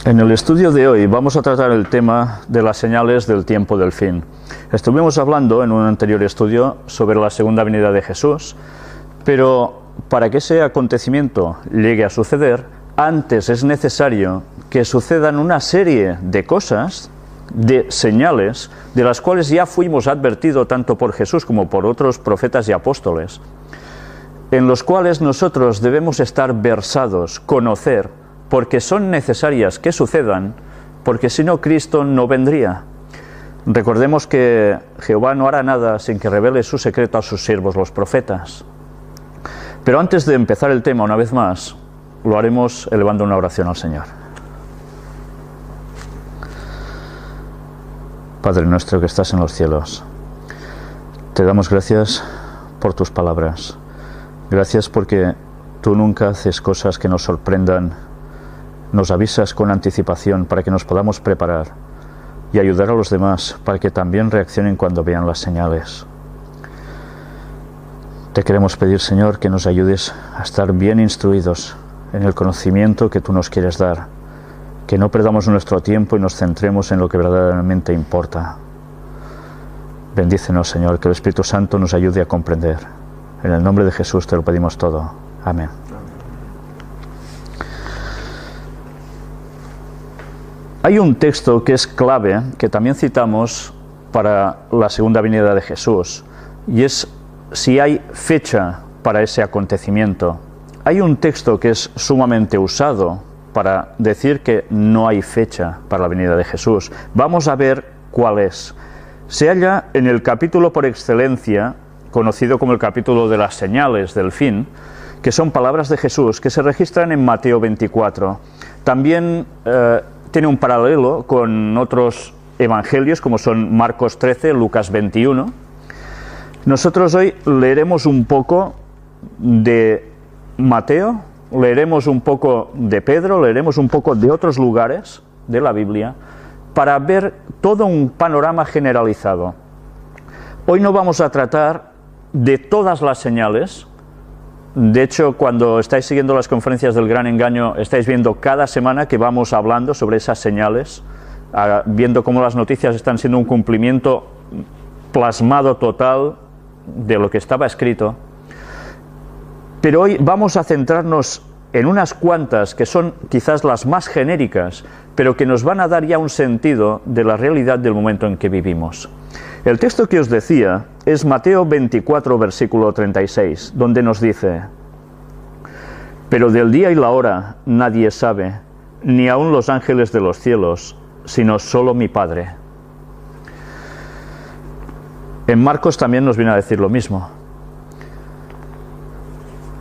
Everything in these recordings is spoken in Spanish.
En el estudio de hoy vamos a tratar el tema de las señales del tiempo del fin. Estuvimos hablando en un anterior estudio sobre la segunda venida de Jesús, pero para que ese acontecimiento llegue a suceder, antes es necesario que sucedan una serie de cosas, de señales, de las cuales ya fuimos advertidos tanto por Jesús como por otros profetas y apóstoles, en los cuales nosotros debemos estar versados, conocer, porque son necesarias que sucedan, porque si no Cristo no vendría. Recordemos que Jehová no hará nada sin que revele su secreto a sus siervos los profetas. Pero antes de empezar el tema una vez más, lo haremos elevando una oración al Señor. Padre nuestro que estás en los cielos, te damos gracias por tus palabras. Gracias porque tú nunca haces cosas que nos sorprendan. Nos avisas con anticipación para que nos podamos preparar y ayudar a los demás para que también reaccionen cuando vean las señales. Te queremos pedir, Señor, que nos ayudes a estar bien instruidos en el conocimiento que tú nos quieres dar, que no perdamos nuestro tiempo y nos centremos en lo que verdaderamente importa. Bendícenos, Señor, que el Espíritu Santo nos ayude a comprender. En el nombre de Jesús te lo pedimos todo. Amén. Hay un texto que es clave, que también citamos para la segunda venida de Jesús, y es si hay fecha para ese acontecimiento. Hay un texto que es sumamente usado para decir que no hay fecha para la venida de Jesús. Vamos a ver cuál es. Se halla en el capítulo por excelencia, conocido como el capítulo de las señales del fin, que son palabras de Jesús que se registran en Mateo 24. También tiene un paralelo con otros evangelios como son Marcos 13, Lucas 21. Nosotros hoy leeremos un poco de Mateo, leeremos un poco de Pedro, leeremos un poco de otros lugares de la Biblia para ver todo un panorama generalizado. Hoy no vamos a tratar de todas las señales. De hecho, cuando estáis siguiendo las conferencias del Gran Engaño, estáis viendo cada semana que vamos hablando sobre esas señales, viendo cómo las noticias están siendo un cumplimiento plasmado total de lo que estaba escrito. Pero hoy vamos a centrarnos en unas cuantas que son quizás las más genéricas, pero que nos van a dar ya un sentido de la realidad del momento en que vivimos. El texto que os decía es Mateo 24, versículo 36, donde nos dice: pero del día y la hora nadie sabe, ni aun los ángeles de los cielos, sino solo mi Padre. En Marcos también nos viene a decir lo mismo.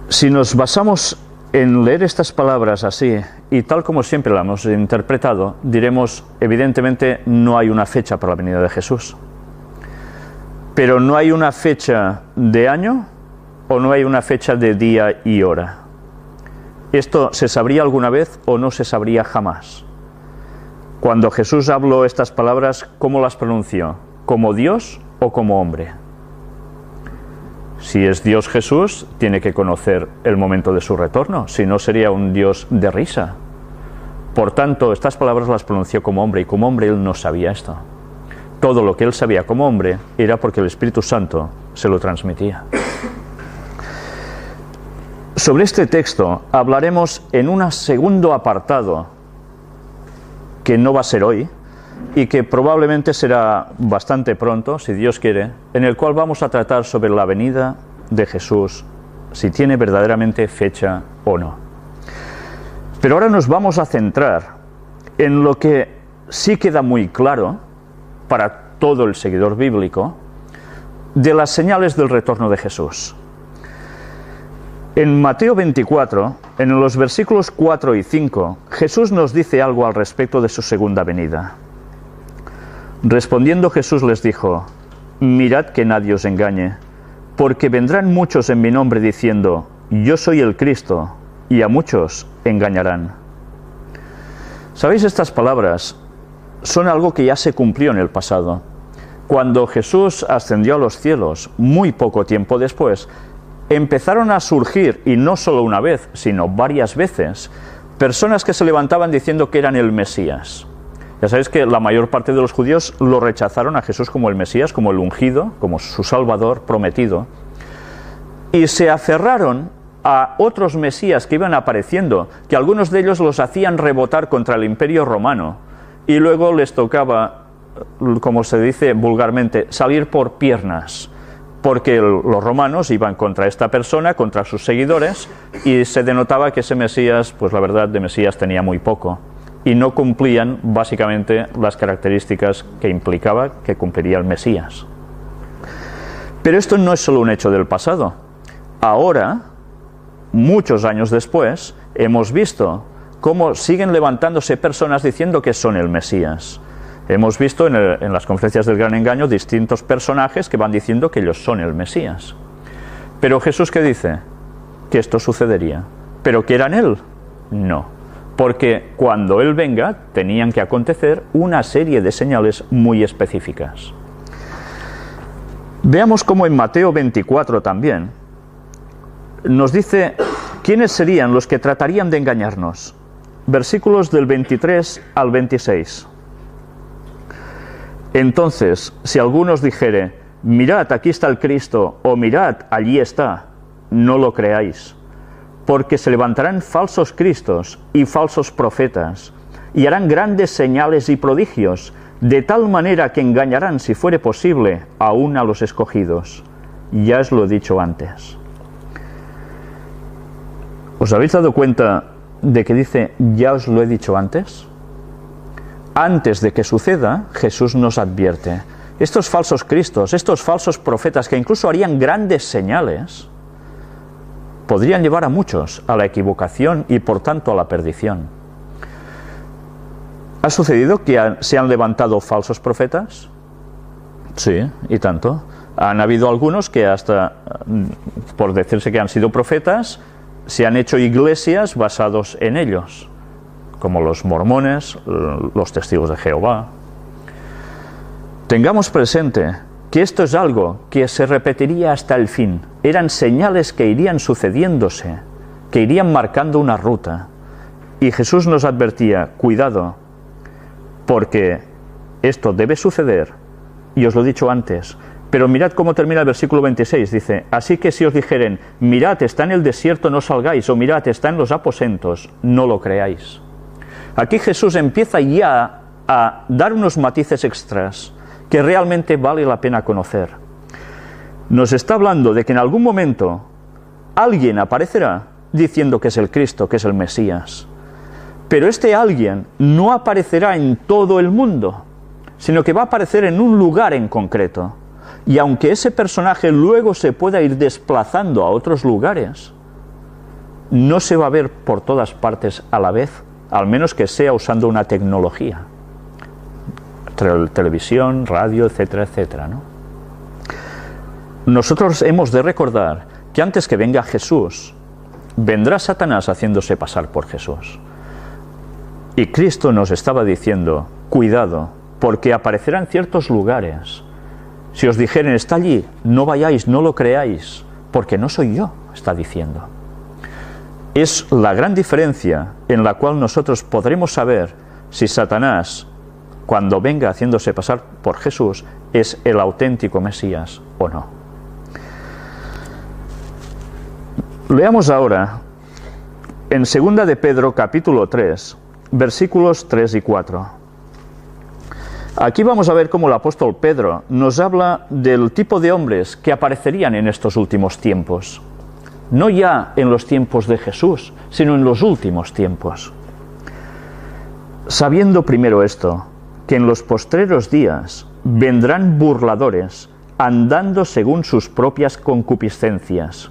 Si nos basamos en leer estas palabras así, y tal como siempre la hemos interpretado, diremos, evidentemente no hay una fecha para la venida de Jesús. Pero no hay una fecha de año o no hay una fecha de día y hora. ¿Esto se sabría alguna vez o no se sabría jamás? Cuando Jesús habló estas palabras, ¿cómo las pronunció? ¿Como Dios o como hombre? Si es Dios Jesús, tiene que conocer el momento de su retorno, si no sería un Dios de risa. Por tanto, estas palabras las pronunció como hombre, y como hombre él no sabía esto. Todo lo que él sabía como hombre era porque el Espíritu Santo se lo transmitía. Sobre este texto hablaremos en un segundo apartado, que no va a ser hoy, y que probablemente será bastante pronto, si Dios quiere, en el cual vamos a tratar sobre la venida de Jesús, si tiene verdaderamente fecha o no. Pero ahora nos vamos a centrar en lo que sí queda muy claro para todo el seguidor bíblico, de las señales del retorno de Jesús. En Mateo 24, en los versículos 4 y 5, Jesús nos dice algo al respecto de su segunda venida. Respondiendo Jesús les dijo: mirad que nadie os engañe, porque vendrán muchos en mi nombre diciendo: yo soy el Cristo, y a muchos engañarán. ¿Sabéis? Estas palabras son algo que ya se cumplió en el pasado. Cuando Jesús ascendió a los cielos, muy poco tiempo después, empezaron a surgir, y no solo una vez, sino varias veces, personas que se levantaban diciendo que eran el Mesías. Ya sabéis que la mayor parte de los judíos lo rechazaron a Jesús como el Mesías, como el ungido, como su Salvador prometido, y se aferraron a otros Mesías que iban apareciendo, que algunos de ellos los hacían rebotar contra el Imperio Romano, y luego les tocaba, como se dice vulgarmente, salir por piernas, porque los romanos iban contra esta persona, contra sus seguidores, y se denotaba que ese Mesías, pues la verdad, de Mesías tenía muy poco, y no cumplían básicamente las características que implicaba que cumpliría el Mesías. Pero esto no es solo un hecho del pasado. Ahora, muchos años después, hemos visto cómo siguen levantándose personas diciendo que son el Mesías. Hemos visto en las conferencias del Gran Engaño distintos personajes que van diciendo que ellos son el Mesías. Pero Jesús, ¿qué dice? Que esto sucedería. ¿Pero que eran Él? No. Porque cuando Él venga, tenían que acontecer una serie de señales muy específicas. Veamos cómo en Mateo 24 también nos dice quiénes serían los que tratarían de engañarnos. Versículos del 23 al 26. Entonces, si alguno os dijere, mirad, aquí está el Cristo, o mirad, allí está, no lo creáis, porque se levantarán falsos cristos y falsos profetas, y harán grandes señales y prodigios, de tal manera que engañarán, si fuere posible, aún a los escogidos. Ya os lo he dicho antes. ¿Os habéis dado cuenta de que dice, ya os lo he dicho antes? Antes de que suceda, Jesús nos advierte. Estos falsos cristos, estos falsos profetas que incluso harían grandes señales, podrían llevar a muchos a la equivocación y por tanto a la perdición. ¿Ha sucedido que se han levantado falsos profetas? Sí, y tanto. Han habido algunos que hasta, por decirse que han sido profetas, se han hecho iglesias basados en ellos, como los mormones, los testigos de Jehová. Tengamos presente que esto es algo que se repetiría hasta el fin. Eran señales que irían sucediéndose, que irían marcando una ruta. Y Jesús nos advertía, cuidado, porque esto debe suceder, y os lo he dicho antes. Pero mirad cómo termina el versículo 26, dice, así que si os dijeren, mirad, está en el desierto, no salgáis, o mirad, está en los aposentos, no lo creáis. Aquí Jesús empieza ya a dar unos matices extras que realmente vale la pena conocer. Nos está hablando de que en algún momento alguien aparecerá diciendo que es el Cristo, que es el Mesías. Pero este alguien no aparecerá en todo el mundo, sino que va a aparecer en un lugar en concreto. Y aunque ese personaje luego se pueda ir desplazando a otros lugares, no se va a ver por todas partes a la vez, al menos que sea usando una tecnología, televisión, radio, etcétera, etcétera, ¿no? Nosotros hemos de recordar que antes que venga Jesús, vendrá Satanás haciéndose pasar por Jesús. Y Cristo nos estaba diciendo, cuidado, porque aparecerá en ciertos lugares. Si os dijeren, está allí, no vayáis, no lo creáis, porque no soy yo, está diciendo. Es la gran diferencia en la cual nosotros podremos saber si Satanás, cuando venga haciéndose pasar por Jesús, es el auténtico Mesías o no. Leamos ahora en 2 de Pedro capítulo 3, versículos 3 y 4. Aquí vamos a ver cómo el apóstol Pedro nos habla del tipo de hombres que aparecerían en estos últimos tiempos. No ya en los tiempos de Jesús, sino en los últimos tiempos. Sabiendo primero esto, que en los postreros días vendrán burladores, andando según sus propias concupiscencias,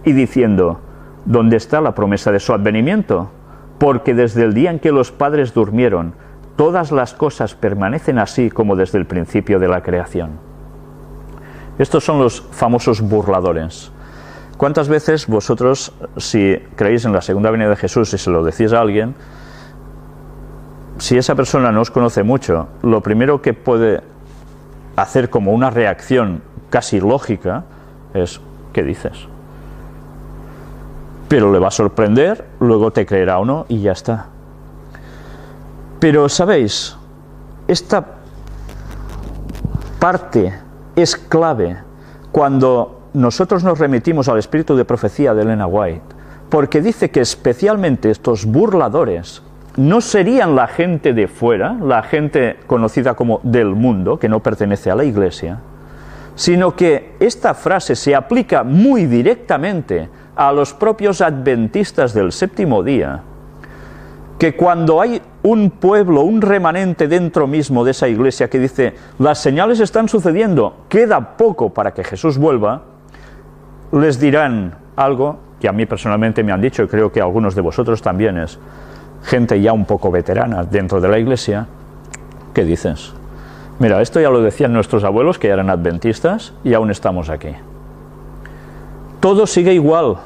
y diciendo, ¿dónde está la promesa de su advenimiento? Porque desde el día en que los padres durmieron, todas las cosas permanecen así como desde el principio de la creación. Estos son los famosos burladores. ¿Cuántas veces vosotros, si creéis en la segunda venida de Jesús y se lo decís a alguien, si esa persona no os conoce mucho, lo primero que puede hacer como una reacción casi lógica es, ¿qué dices? pero le va a sorprender, luego te creerá o no y ya está. Pero, ¿sabéis? Esta parte es clave cuando nosotros nos remitimos al espíritu de profecía de Elena White, porque dice que especialmente estos burladores no serían la gente de fuera, la gente conocida como del mundo, que no pertenece a la Iglesia, sino que esta frase se aplica muy directamente a los propios adventistas del séptimo día, que cuando hay un pueblo, un remanente dentro mismo de esa iglesia que dice, las señales están sucediendo, queda poco para que Jesús vuelva, les dirán algo que a mí personalmente me han dicho, y creo que a algunos de vosotros también, es gente ya un poco veterana dentro de la iglesia. ¿Qué dices? Mira, esto ya lo decían nuestros abuelos, que eran adventistas, y aún estamos aquí. Todo sigue igual,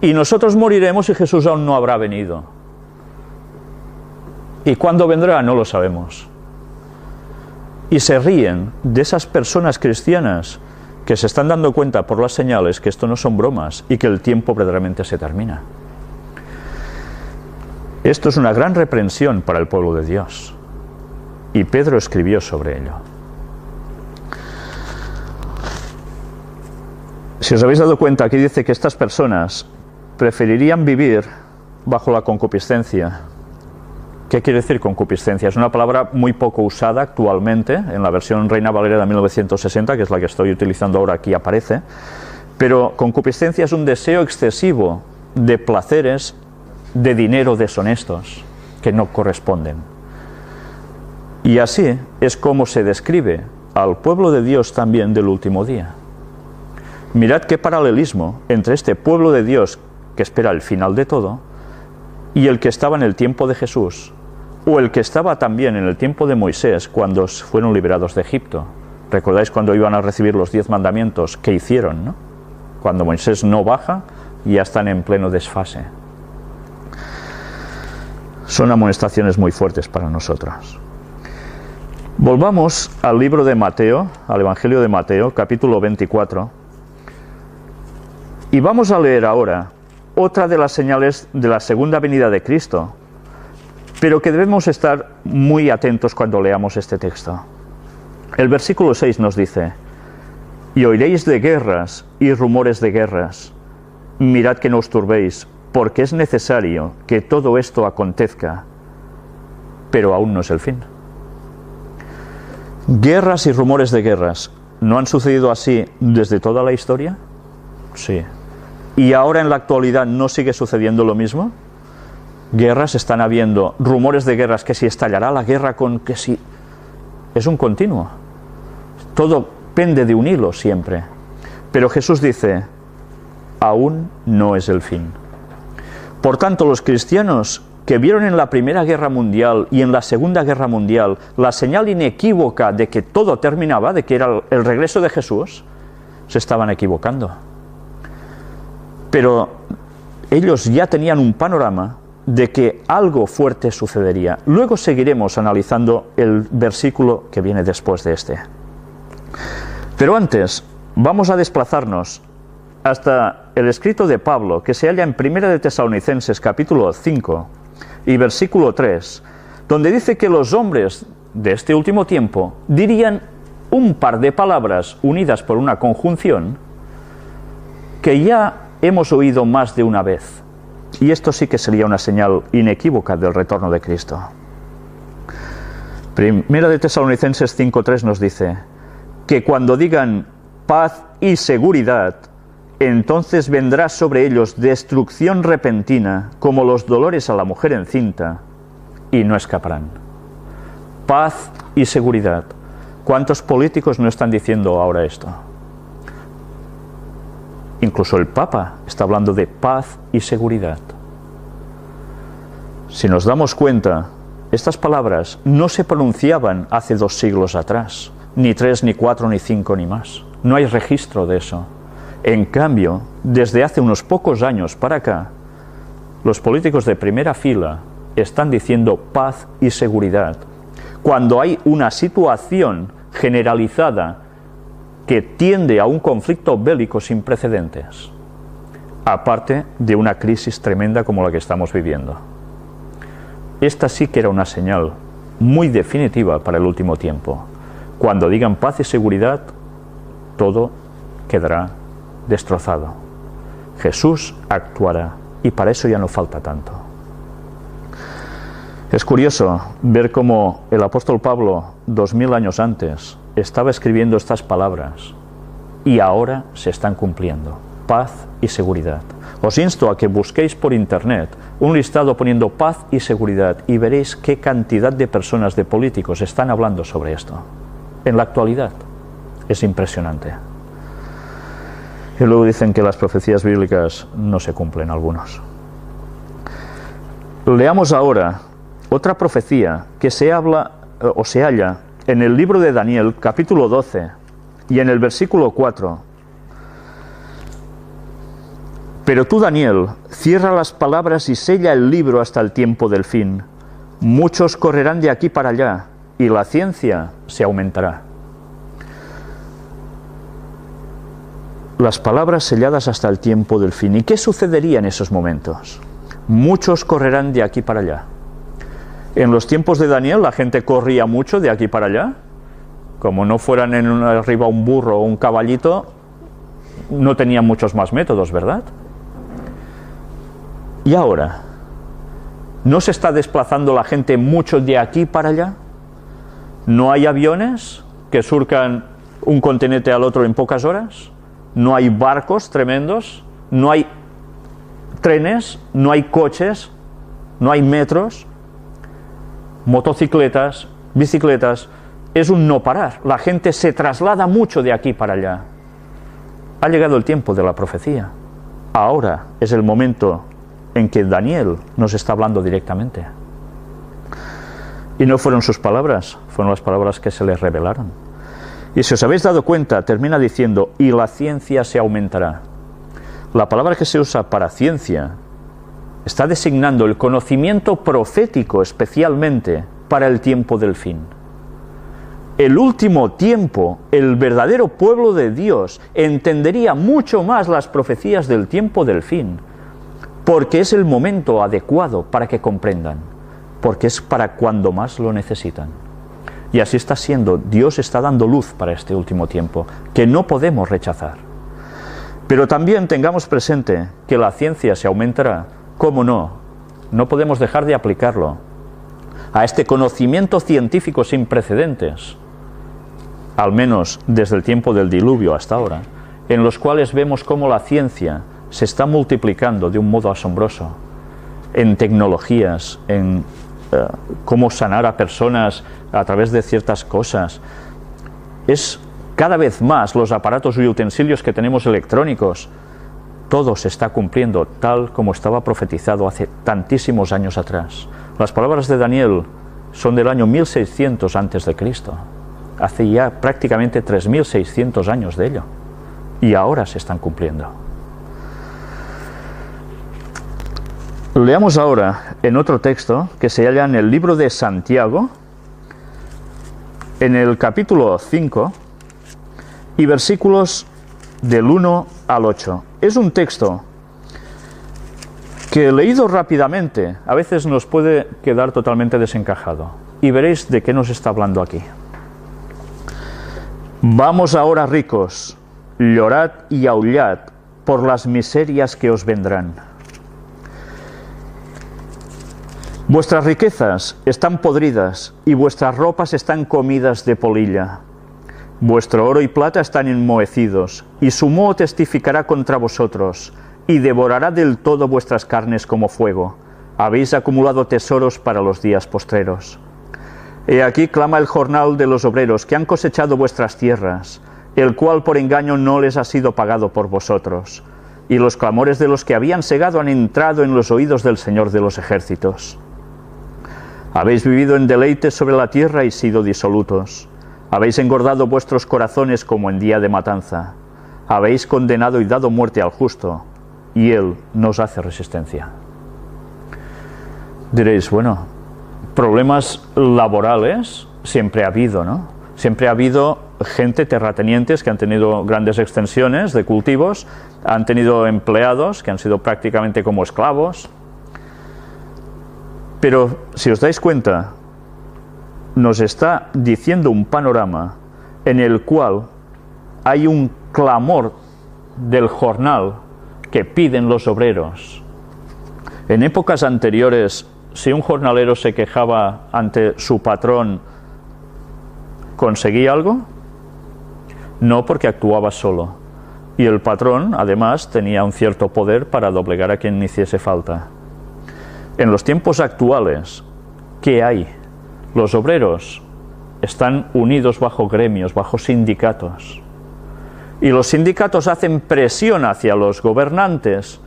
y nosotros moriremos y Jesús aún no habrá venido. ¿Y cuándo vendrá? No lo sabemos. Y se ríen de esas personas cristianas que se están dando cuenta por las señales que esto no son bromas y que el tiempo verdaderamente se termina. Esto es una gran reprensión para el pueblo de Dios. Y Pedro escribió sobre ello. Si os habéis dado cuenta, aquí dice que estas personas preferirían vivir bajo la concupiscencia. ¿Qué quiere decir concupiscencia? Es una palabra muy poco usada actualmente, en la versión Reina Valera de 1960, que es la que estoy utilizando ahora, aquí aparece, pero concupiscencia es un deseo excesivo de placeres, de dinero deshonestos, que no corresponden. Y así es como se describe al pueblo de Dios también del último día. Mirad qué paralelismo entre este pueblo de Dios que espera el final de todo y el que estaba en el tiempo de Jesús, o el que estaba también en el tiempo de Moisés cuando fueron liberados de Egipto. ¿Recordáis cuando iban a recibir los 10 mandamientos? ¿Qué hicieron, no? Cuando Moisés no baja, ya están en pleno desfase. Son amonestaciones muy fuertes para nosotros. Volvamos al libro de Mateo, al Evangelio de Mateo, capítulo 24, y vamos a leer ahora otra de las señales de la segunda venida de Cristo, pero que debemos estar muy atentos cuando leamos este texto. El versículo 6 nos dice: y oiréis de guerras y rumores de guerras. Mirad que no os turbéis, porque es necesario que todo esto acontezca, pero aún no es el fin. Guerras y rumores de guerras, ¿no han sucedido así desde toda la historia? Sí. ¿Y ahora en la actualidad no sigue sucediendo lo mismo? Guerras están habiendo, rumores de guerras, que si estallará la guerra con que si... Es un continuo. Todo pende de un hilo siempre. Pero Jesús dice, aún no es el fin. Por tanto, los cristianos que vieron en la Primera Guerra Mundial y en la Segunda Guerra Mundial la señal inequívoca de que todo terminaba, de que era el regreso de Jesús, se estaban equivocando. Pero ellos ya tenían un panorama de que algo fuerte sucedería. Luego seguiremos analizando el versículo que viene después de este. Pero antes, vamos a desplazarnos hasta el escrito de Pablo, que se halla en 1 de Tesalonicenses, capítulo 5, y versículo 3, donde dice que los hombres de este último tiempo dirían un par de palabras unidas por una conjunción que ya hemos oído más de una vez, y esto sí que sería una señal inequívoca del retorno de Cristo. Primera de Tesalonicenses 5:3 nos dice que cuando digan paz y seguridad, entonces vendrá sobre ellos destrucción repentina, como los dolores a la mujer encinta, y no escaparán. Paz y seguridad. ¿Cuántos políticos no están diciendo ahora esto? Incluso el Papa está hablando de paz y seguridad. Si nos damos cuenta, estas palabras no se pronunciaban hace 2 siglos atrás, ni 3, ni 4, ni 5, ni más. No hay registro de eso. En cambio, desde hace unos pocos años para acá, los políticos de primera fila están diciendo paz y seguridad, cuando hay una situación generalizada que tiende a un conflicto bélico sin precedentes. aparte de una crisis tremenda como la que estamos viviendo. Esta sí que era una señal muy definitiva para el último tiempo. Cuando digan paz y seguridad, todo quedará destrozado. Jesús actuará, y para eso ya no falta tanto. Es curioso ver cómo el apóstol Pablo, 2000 años antes, estaba escribiendo estas palabras y ahora se están cumpliendo. Paz y seguridad. Os insto a que busquéis por internet un listado poniendo paz y seguridad y veréis qué cantidad de personas, de políticos, están hablando sobre esto. En la actualidad es impresionante. Y luego dicen que las profecías bíblicas no se cumplen algunos. Leamos ahora otra profecía que se habla o se halla en el libro de Daniel, capítulo 12, y en el versículo 4. Pero tú, Daniel, cierra las palabras y sella el libro hasta el tiempo del fin. Muchos correrán de aquí para allá, y la ciencia se aumentará. Las palabras selladas hasta el tiempo del fin. ¿Y qué sucedería en esos momentos? Muchos correrán de aquí para allá. En los tiempos de Daniel la gente corría mucho de aquí para allá. Como no fueran arriba un burro o un caballito, no tenían muchos más métodos, ¿verdad? ¿Y ahora? ¿No se está desplazando la gente mucho de aquí para allá? ¿No hay aviones que surcan un continente al otro en pocas horas? ¿No hay barcos tremendos? ¿No hay trenes? ¿No hay coches? ¿No hay metros? Motocicletas, bicicletas. Es un no parar. La gente se traslada mucho de aquí para allá. Ha llegado el tiempo de la profecía. Ahora es el momento en que Daniel nos está hablando directamente. Y no fueron sus palabras, fueron las palabras que se les revelaron. Y si os habéis dado cuenta, termina diciendo, y la ciencia se aumentará. La palabra que se usa para ciencia está designando el conocimiento profético especialmente para el tiempo del fin. El último tiempo, el verdadero pueblo de Dios entendería mucho más las profecías del tiempo del fin, porque es el momento adecuado para que comprendan, porque es para cuando más lo necesitan. Y así está siendo. Dios está dando luz para este último tiempo, que no podemos rechazar. Pero también tengamos presente que la ciencia se aumentará. ¿Cómo no? No podemos dejar de aplicarlo a este conocimiento científico sin precedentes, al menos desde el tiempo del diluvio hasta ahora, en los cuales vemos cómo la ciencia se está multiplicando de un modo asombroso, en tecnologías, en cómo sanar a personas a través de ciertas cosas. Es cada vez más los aparatos y utensilios que tenemos electrónicos. Todo se está cumpliendo tal como estaba profetizado hace tantísimos años atrás. Las palabras de Daniel son del año 1600 a.C. Hace ya prácticamente 3600 años de ello. Y ahora se están cumpliendo. Leamos ahora en otro texto que se halla en el libro de Santiago, en el capítulo 5 y versículos del 1 al 8. Es un texto que, leído rápidamente, a veces nos puede quedar totalmente desencajado. Y veréis de qué nos está hablando aquí. Vamos ahora, ricos, llorad y aullad por las miserias que os vendrán. Vuestras riquezas están podridas y vuestras ropas están comidas de polilla. Vuestro oro y plata están enmohecidos, y su moho testificará contra vosotros, y devorará del todo vuestras carnes como fuego. Habéis acumulado tesoros para los días postreros. He aquí clama el jornal de los obreros que han cosechado vuestras tierras, el cual por engaño no les ha sido pagado por vosotros. Y los clamores de los que habían segado han entrado en los oídos del Señor de los ejércitos. Habéis vivido en deleites sobre la tierra y sido disolutos. Habéis engordado vuestros corazones como en día de matanza. Habéis condenado y dado muerte al justo, y él nos hace resistencia. Diréis, bueno, problemas laborales siempre ha habido, ¿no? Siempre ha habido gente, terratenientes, que han tenido grandes extensiones de cultivos, han tenido empleados que han sido prácticamente como esclavos. Pero si os dais cuenta, nos está diciendo un panorama en el cual hay un clamor del jornal que piden los obreros. En épocas anteriores, si un jornalero se quejaba ante su patrón, ¿conseguía algo? No, porque actuaba solo. Y el patrón, además, tenía un cierto poder para doblegar a quien hiciese falta. En los tiempos actuales, ¿qué hay? Los obreros están unidos bajo gremios, bajo sindicatos. Y los sindicatos hacen presión hacia los gobernantes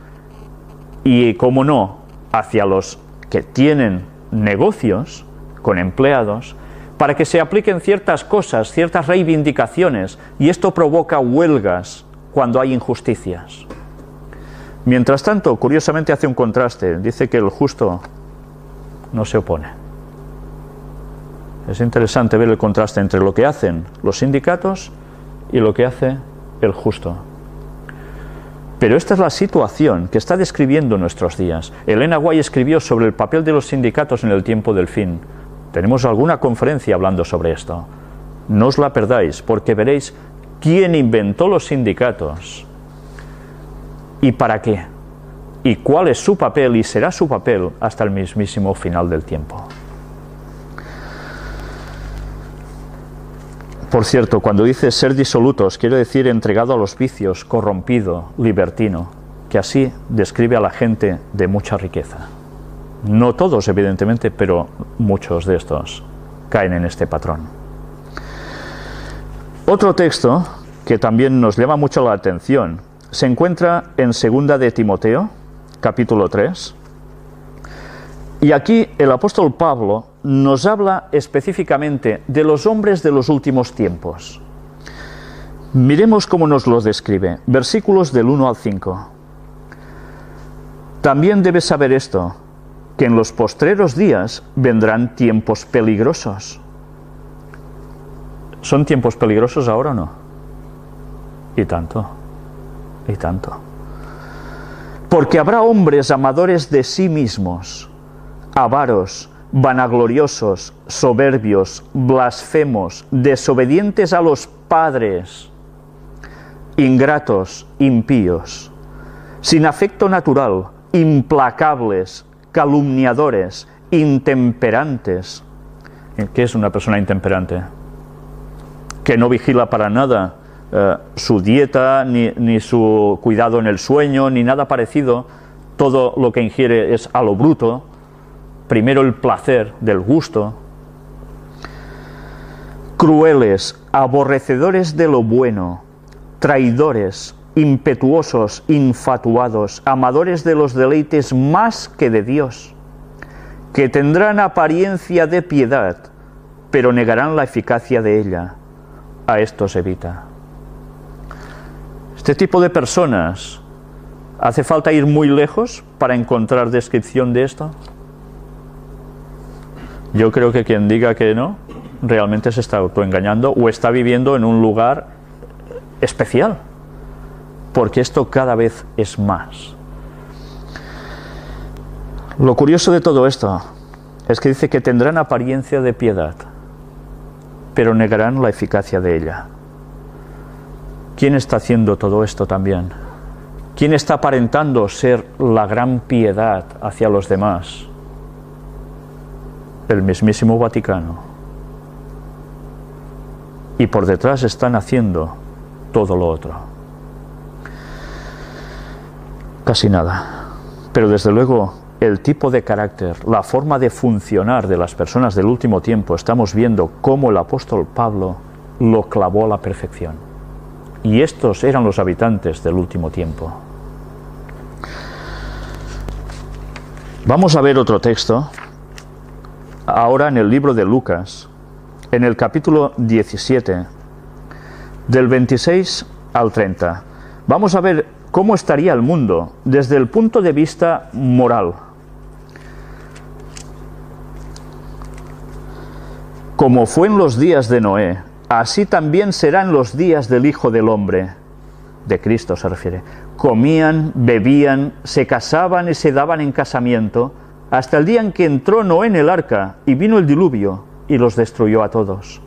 y, como no, hacia los que tienen negocios con empleados, para que se apliquen ciertas cosas, ciertas reivindicaciones, y esto provoca huelgas cuando hay injusticias. Mientras tanto, curiosamente hace un contraste, dice que el justo no se opone. Es interesante ver el contraste entre lo que hacen los sindicatos y lo que hace el justo. Pero esta es la situación que está describiendo nuestros días. Elena White escribió sobre el papel de los sindicatos en el tiempo del fin. Tenemos alguna conferencia hablando sobre esto. No os la perdáis, porque veréis quién inventó los sindicatos y para qué, y cuál es su papel y será su papel hasta el mismísimo final del tiempo. Por cierto, cuando dice ser disolutos, quiere decir entregado a los vicios, corrompido, libertino, que así describe a la gente de mucha riqueza. No todos, evidentemente, pero muchos de estos caen en este patrón. Otro texto que también nos llama mucho la atención se encuentra en 2 de Timoteo, capítulo 3. Y aquí el apóstol Pablo nos habla específicamente de los hombres de los últimos tiempos. Miremos cómo nos los describe. Versículos del 1 al 5. También debes saber esto, que en los postreros días vendrán tiempos peligrosos. ¿Son tiempos peligrosos ahora o no? Y tanto, y tanto. Porque habrá hombres amadores de sí mismos, avaros, vanagloriosos, soberbios, blasfemos, desobedientes a los padres, ingratos, impíos, sin afecto natural, implacables, calumniadores, intemperantes. ¿Qué es una persona intemperante? Que no vigila para nada su dieta, ni su cuidado en el sueño, ni nada parecido. Todo lo que ingiere es a lo bruto. Primero el placer del gusto. Crueles, aborrecedores de lo bueno, traidores, impetuosos, infatuados, amadores de los deleites más que de Dios, que tendrán apariencia de piedad, pero negarán la eficacia de ella. A estos evita. Este tipo de personas, ¿hace falta ir muy lejos para encontrar descripción de esto? Yo creo que quien diga que no, realmente se está autoengañando o está viviendo en un lugar especial, porque esto cada vez es más. Lo curioso de todo esto es que dice que tendrán apariencia de piedad, pero negarán la eficacia de ella. ¿Quién está haciendo todo esto también? ¿Quién está aparentando ser la gran piedad hacia los demás? El mismísimo Vaticano. Y por detrás están haciendo todo lo otro. Casi nada. Pero desde luego el tipo de carácter, la forma de funcionar de las personas del último tiempo, estamos viendo cómo el apóstol Pablo lo clavó a la perfección. Y estos eran los habitantes del último tiempo. Vamos a ver otro texto, ahora en el libro de Lucas, en el capítulo 17, del 26 al 30. Vamos a ver cómo estaría el mundo desde el punto de vista moral. Como fue en los días de Noé, así también serán los días del Hijo del Hombre, de Cristo se refiere. Comían, bebían, se casaban y se daban en casamiento, hasta el día en que entró Noé en el arca y vino el diluvio y los destruyó a todos.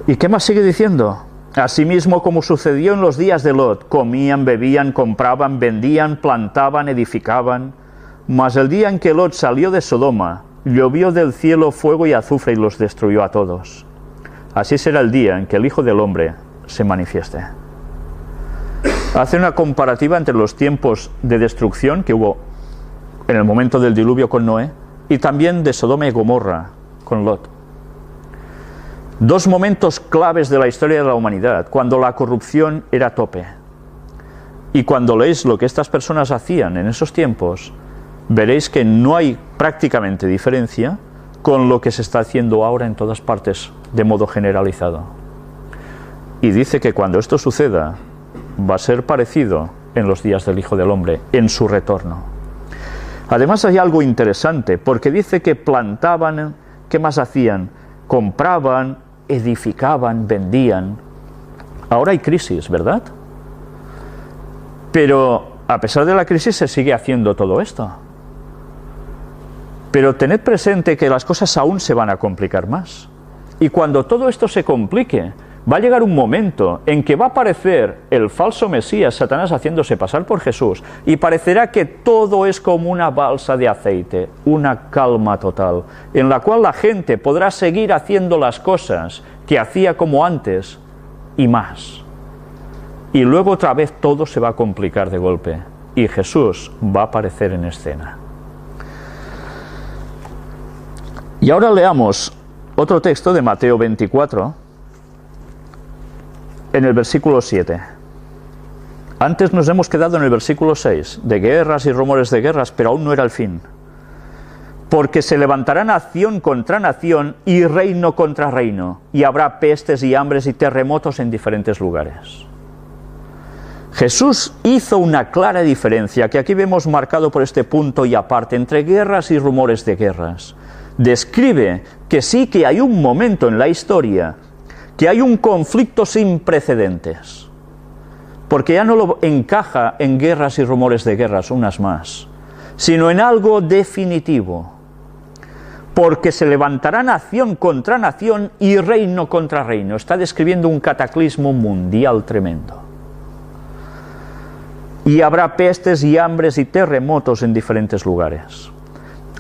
¿Y qué más sigue diciendo? Asimismo, como sucedió en los días de Lot, comían, bebían, compraban, vendían, plantaban, edificaban. Mas el día en que Lot salió de Sodoma, llovió del cielo fuego y azufre y los destruyó a todos. Así será el día en que el Hijo del Hombre se manifieste. Hace una comparativa entre los tiempos de destrucción que hubo en el momento del diluvio con Noé y también de Sodoma y Gomorra con Lot. Dos momentos claves de la historia de la humanidad, cuando la corrupción era a tope. Y cuando leéis lo que estas personas hacían en esos tiempos, veréis que no hay prácticamente diferencia con lo que se está haciendo ahora en todas partes de modo generalizado. Y dice que cuando esto suceda, va a ser parecido en los días del Hijo del Hombre, en su retorno. Además hay algo interesante, porque dice que plantaban, ¿qué más hacían? Compraban, edificaban, vendían. Ahora hay crisis, ¿verdad? Pero a pesar de la crisis se sigue haciendo todo esto. Pero tened presente que las cosas aún se van a complicar más. Y cuando todo esto se complique, va a llegar un momento en que va a aparecer el falso Mesías, Satanás, haciéndose pasar por Jesús, y parecerá que todo es como una balsa de aceite, una calma total, en la cual la gente podrá seguir haciendo las cosas que hacía como antes y más. Y luego otra vez todo se va a complicar de golpe, y Jesús va a aparecer en escena. Y ahora leamos otro texto de Mateo 24, en el versículo 7. Antes nos hemos quedado en el versículo 6, de guerras y rumores de guerras, pero aún no era el fin. Porque se levantará nación contra nación y reino contra reino, y habrá pestes y hambres y terremotos en diferentes lugares. Jesús hizo una clara diferencia, que aquí vemos marcado por este punto y aparte, entre guerras y rumores de guerras. Describe que sí que hay un momento en la historia que hay un conflicto sin precedentes, porque ya no lo encaja en guerras y rumores de guerras, unas más, sino en algo definitivo, porque se levantará nación contra nación y reino contra reino. Está describiendo un cataclismo mundial tremendo. Y habrá pestes y hambres y terremotos en diferentes lugares.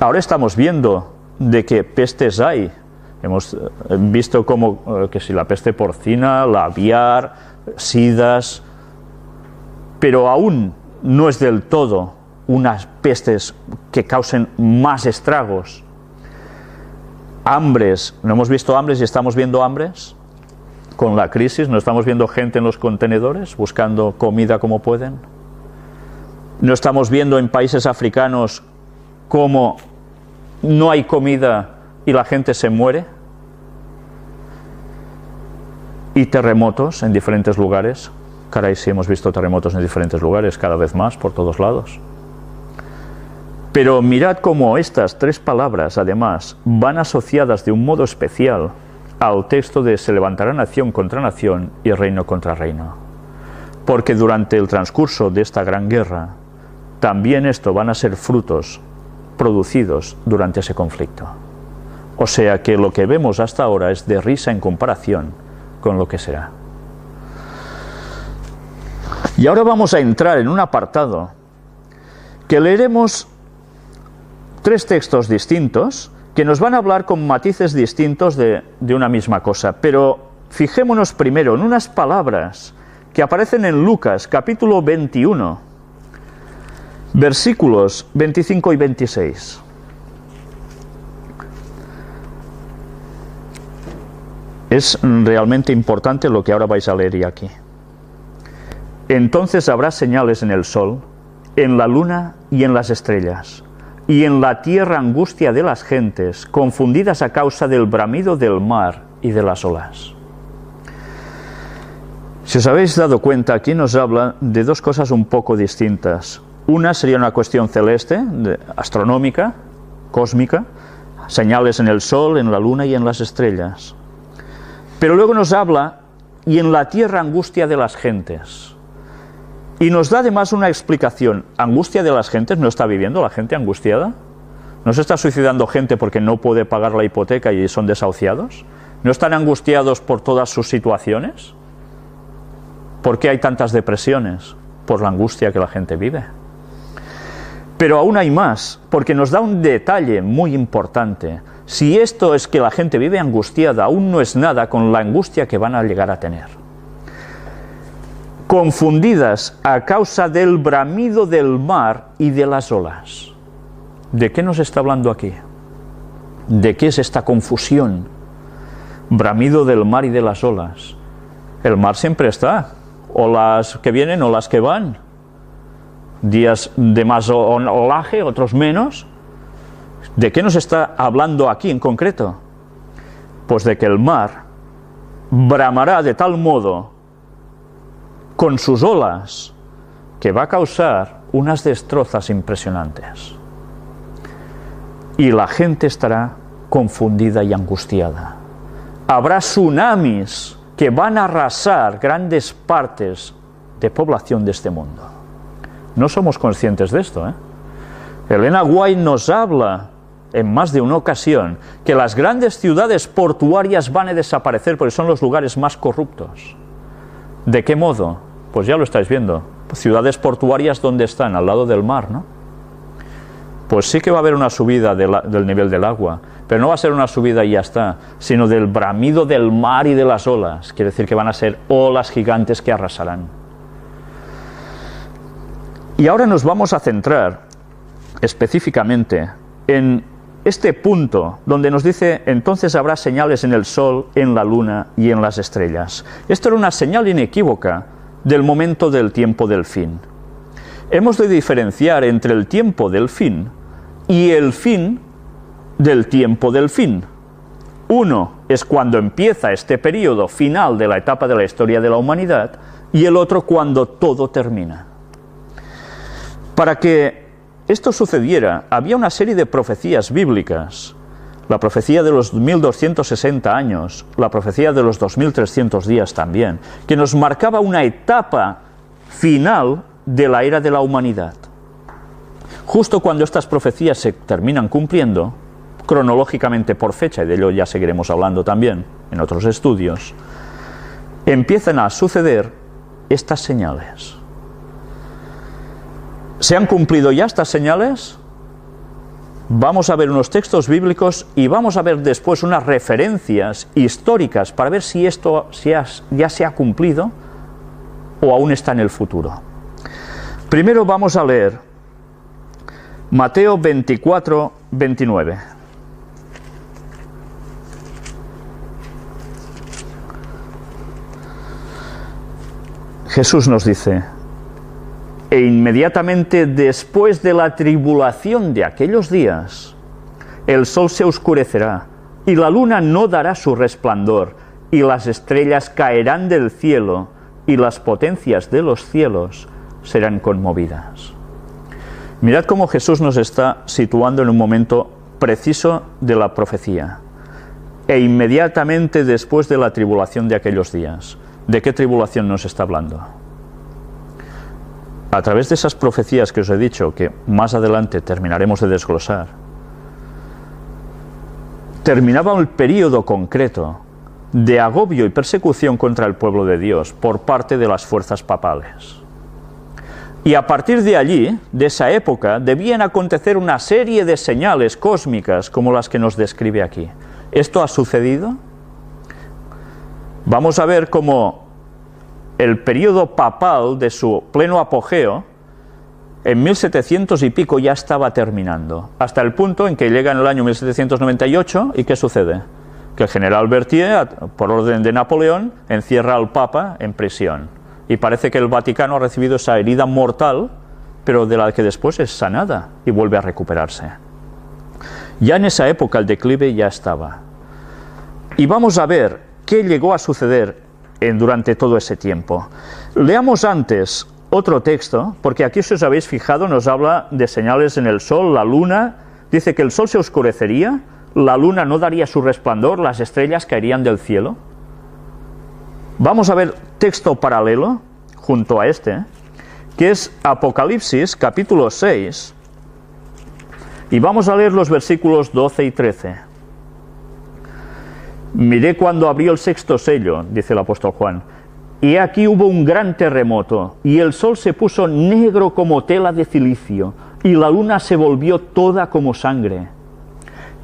Ahora estamos viendo de que pestes hay. Hemos visto como que si la peste porcina, la aviar, sidas, pero aún no es del todo unas pestes que causen más estragos. Hambres, no hemos visto hambres y estamos viendo hambres con la crisis, no estamos viendo gente en los contenedores buscando comida como pueden. No estamos viendo en países africanos cómo no hay comida y la gente se muere. Y terremotos en diferentes lugares. Caray, sí hemos visto terremotos en diferentes lugares, cada vez más, por todos lados. Pero mirad cómo estas tres palabras, además, van asociadas de un modo especial al texto de se levantará nación contra nación y reino contra reino. Porque durante el transcurso de esta gran guerra, también esto van a ser frutos producidos durante ese conflicto. O sea que lo que vemos hasta ahora es de risa en comparación con lo que será. Y ahora vamos a entrar en un apartado que leeremos tres textos distintos que nos van a hablar con matices distintos de una misma cosa, pero fijémonos primero en unas palabras que aparecen en Lucas capítulo 21, versículos 25 y 26. Es realmente importante lo que ahora vais a leer aquí. Entonces habrá señales en el sol, en la luna y en las estrellas, y en la tierra angustia de las gentes, confundidas a causa del bramido del mar y de las olas. Si os habéis dado cuenta, aquí nos habla de dos cosas un poco distintas. Una sería una cuestión celeste, astronómica, cósmica, señales en el sol, en la luna y en las estrellas. Pero luego nos habla, y en la tierra angustia de las gentes. Y nos da además una explicación. ¿Angustia de las gentes? ¿No está viviendo la gente angustiada? ¿No se está suicidando gente porque no puede pagar la hipoteca y son desahuciados? ¿No están angustiados por todas sus situaciones? ¿Por qué hay tantas depresiones? Por la angustia que la gente vive. Pero aún hay más, porque nos da un detalle muy importante. Si esto es que la gente vive angustiada, aún no es nada con la angustia que van a llegar a tener. Confundidas a causa del bramido del mar y de las olas. ¿De qué nos está hablando aquí? ¿De qué es esta confusión? Bramido del mar y de las olas. El mar siempre está, olas que vienen, olas que van. Días de más olaje, otros menos. ¿De qué nos está hablando aquí en concreto? Pues de que el mar bramará de tal modo con sus olas que va a causar unas destrozas impresionantes. Y la gente estará confundida y angustiada. Habrá tsunamis que van a arrasar grandes partes de población de este mundo. No somos conscientes de esto, ¿eh? Elena White nos habla en más de una ocasión que las grandes ciudades portuarias van a desaparecer porque son los lugares más corruptos. ¿De qué modo? Pues ya lo estáis viendo. Ciudades portuarias, ¿dónde están? Al lado del mar, ¿no? Pues sí que va a haber una subida del nivel del agua, pero no va a ser una subida y ya está, sino del bramido del mar y de las olas. Quiere decir que van a ser olas gigantes que arrasarán. Y ahora nos vamos a centrar específicamente en este punto donde nos dice: entonces habrá señales en el sol, en la luna y en las estrellas. Esto era una señal inequívoca del momento del tiempo del fin. Hemos de diferenciar entre el tiempo del fin y el fin del tiempo del fin. Uno es cuando empieza este periodo final de la etapa de la historia de la humanidad, y el otro cuando todo termina. Para que esto sucediera, había una serie de profecías bíblicas. La profecía de los 1260 años, la profecía de los 2300 días también, que nos marcaba una etapa final de la era de la humanidad. Justo cuando estas profecías se terminan cumpliendo, cronológicamente por fecha, y de ello ya seguiremos hablando también en otros estudios, empiezan a suceder estas señales. ¿Se han cumplido ya estas señales? Vamos a ver unos textos bíblicos y vamos a ver después unas referencias históricas para ver si esto ya se ha cumplido o aún está en el futuro. Primero vamos a leer Mateo 24, 29. Jesús nos dice: e inmediatamente después de la tribulación de aquellos días, el sol se oscurecerá, y la luna no dará su resplandor, y las estrellas caerán del cielo, y las potencias de los cielos serán conmovidas. Mirad cómo Jesús nos está situando en un momento preciso de la profecía. E inmediatamente después de la tribulación de aquellos días. ¿De qué tribulación nos está hablando? A través de esas profecías que os he dicho, que más adelante terminaremos de desglosar, terminaba el periodo concreto de agobio y persecución contra el pueblo de Dios por parte de las fuerzas papales. Y a partir de allí, de esa época, debían acontecer una serie de señales cósmicas como las que nos describe aquí. ¿Esto ha sucedido? Vamos a ver cómo el periodo papal de su pleno apogeo, en 1700 y pico ya estaba terminando, hasta el punto en que llega en el año 1798, ¿y qué sucede? Que el general Berthier, por orden de Napoleón, encierra al Papa en prisión. Y parece que el Vaticano ha recibido esa herida mortal, pero de la que después es sanada y vuelve a recuperarse. Ya en esa época el declive ya estaba. Y vamos a ver qué llegó a suceder durante todo ese tiempo. Leamos antes otro texto, porque aquí, si os habéis fijado, nos habla de señales en el sol, la luna. Dice que el sol se oscurecería, la luna no daría su resplandor, las estrellas caerían del cielo. Vamos a ver texto paralelo junto a este, que es Apocalipsis capítulo 6, y vamos a leer los versículos 12 y 13. Miré cuando abrió el sexto sello, dice el apóstol Juan, y aquí hubo un gran terremoto, y el sol se puso negro como tela de cilicio, y la luna se volvió toda como sangre,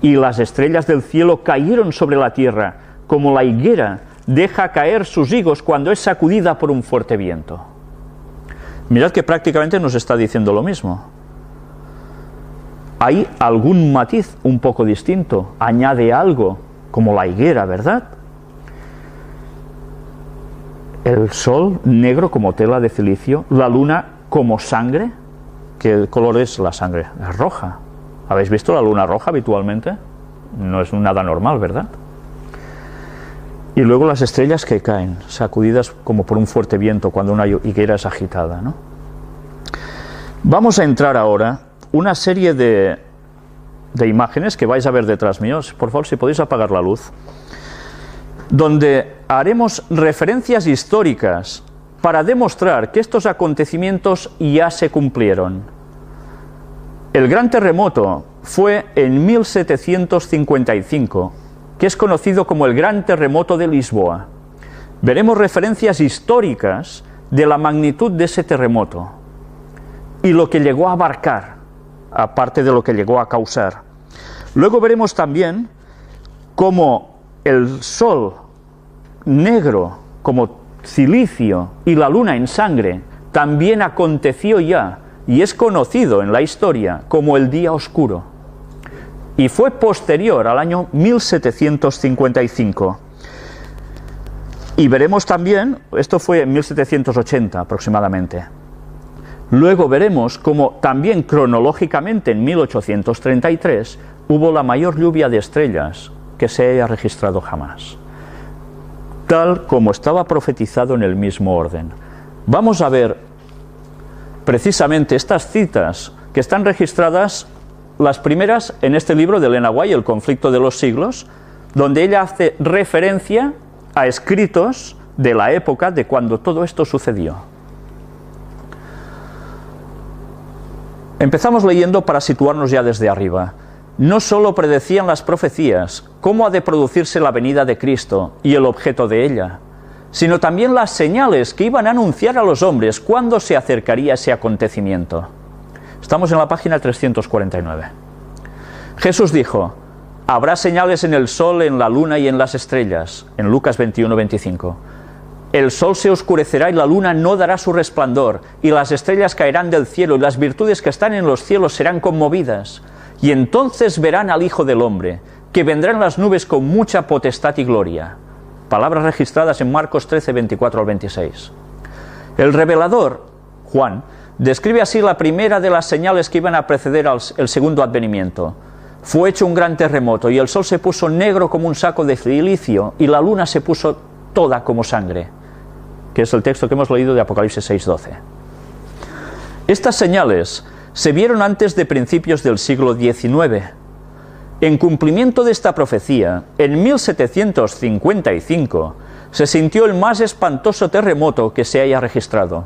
y las estrellas del cielo cayeron sobre la tierra, como la higuera deja caer sus higos cuando es sacudida por un fuerte viento. Mirad que prácticamente nos está diciendo lo mismo. Hay algún matiz un poco distinto, añade algo, como la higuera, ¿verdad? El sol negro como tela de cilicio, la luna como sangre. ¿Qué color es la sangre? Es roja. ¿Habéis visto la luna roja habitualmente? No es nada normal, ¿verdad? Y luego las estrellas que caen, sacudidas como por un fuerte viento cuando una higuera es agitada, ¿no? Vamos a entrar ahora una serie de imágenes que vais a ver detrás mío. Por favor, si podéis apagar la luz, donde haremos referencias históricas para demostrar que estos acontecimientos ya se cumplieron. El gran terremoto fue en 1755, que es conocido como el Gran Terremoto de Lisboa. Veremos referencias históricas de la magnitud de ese terremoto y lo que llegó a abarcar, aparte de lo que llegó a causar. Luego veremos también cómo el sol negro como cilicio y la luna en sangre también aconteció ya y es conocido en la historia como el día oscuro, y fue posterior al año 1755. Y veremos también, esto fue en 1780 aproximadamente. Luego veremos cómo también cronológicamente en 1833 hubo la mayor lluvia de estrellas que se haya registrado jamás, tal como estaba profetizado en el mismo orden. Vamos a ver precisamente estas citas que están registradas, las primeras en este libro de Elena White, El conflicto de los siglos, donde ella hace referencia a escritos de la época de cuando todo esto sucedió. Empezamos leyendo para situarnos ya desde arriba. No solo predecían las profecías cómo ha de producirse la venida de Cristo y el objeto de ella, sino también las señales que iban a anunciar a los hombres cuándo se acercaría ese acontecimiento. Estamos en la página 349. Jesús dijo: habrá señales en el sol, en la luna y en las estrellas, en Lucas 21-25. El sol se oscurecerá y la luna no dará su resplandor, y las estrellas caerán del cielo, y las virtudes que están en los cielos serán conmovidas. Y entonces verán al Hijo del Hombre, que vendrá en las nubes con mucha potestad y gloria. Palabras registradas en Marcos 13, 24 al 26. El revelador, Juan, describe así la primera de las señales que iban a preceder el segundo advenimiento. Fue hecho un gran terremoto, y el sol se puso negro como un saco de cilicio, y la luna se puso toda como sangre, que es el texto que hemos leído de Apocalipsis 6:12. Estas señales se vieron antes de principios del siglo XIX. En cumplimiento de esta profecía, en 1755 se sintió el más espantoso terremoto que se haya registrado.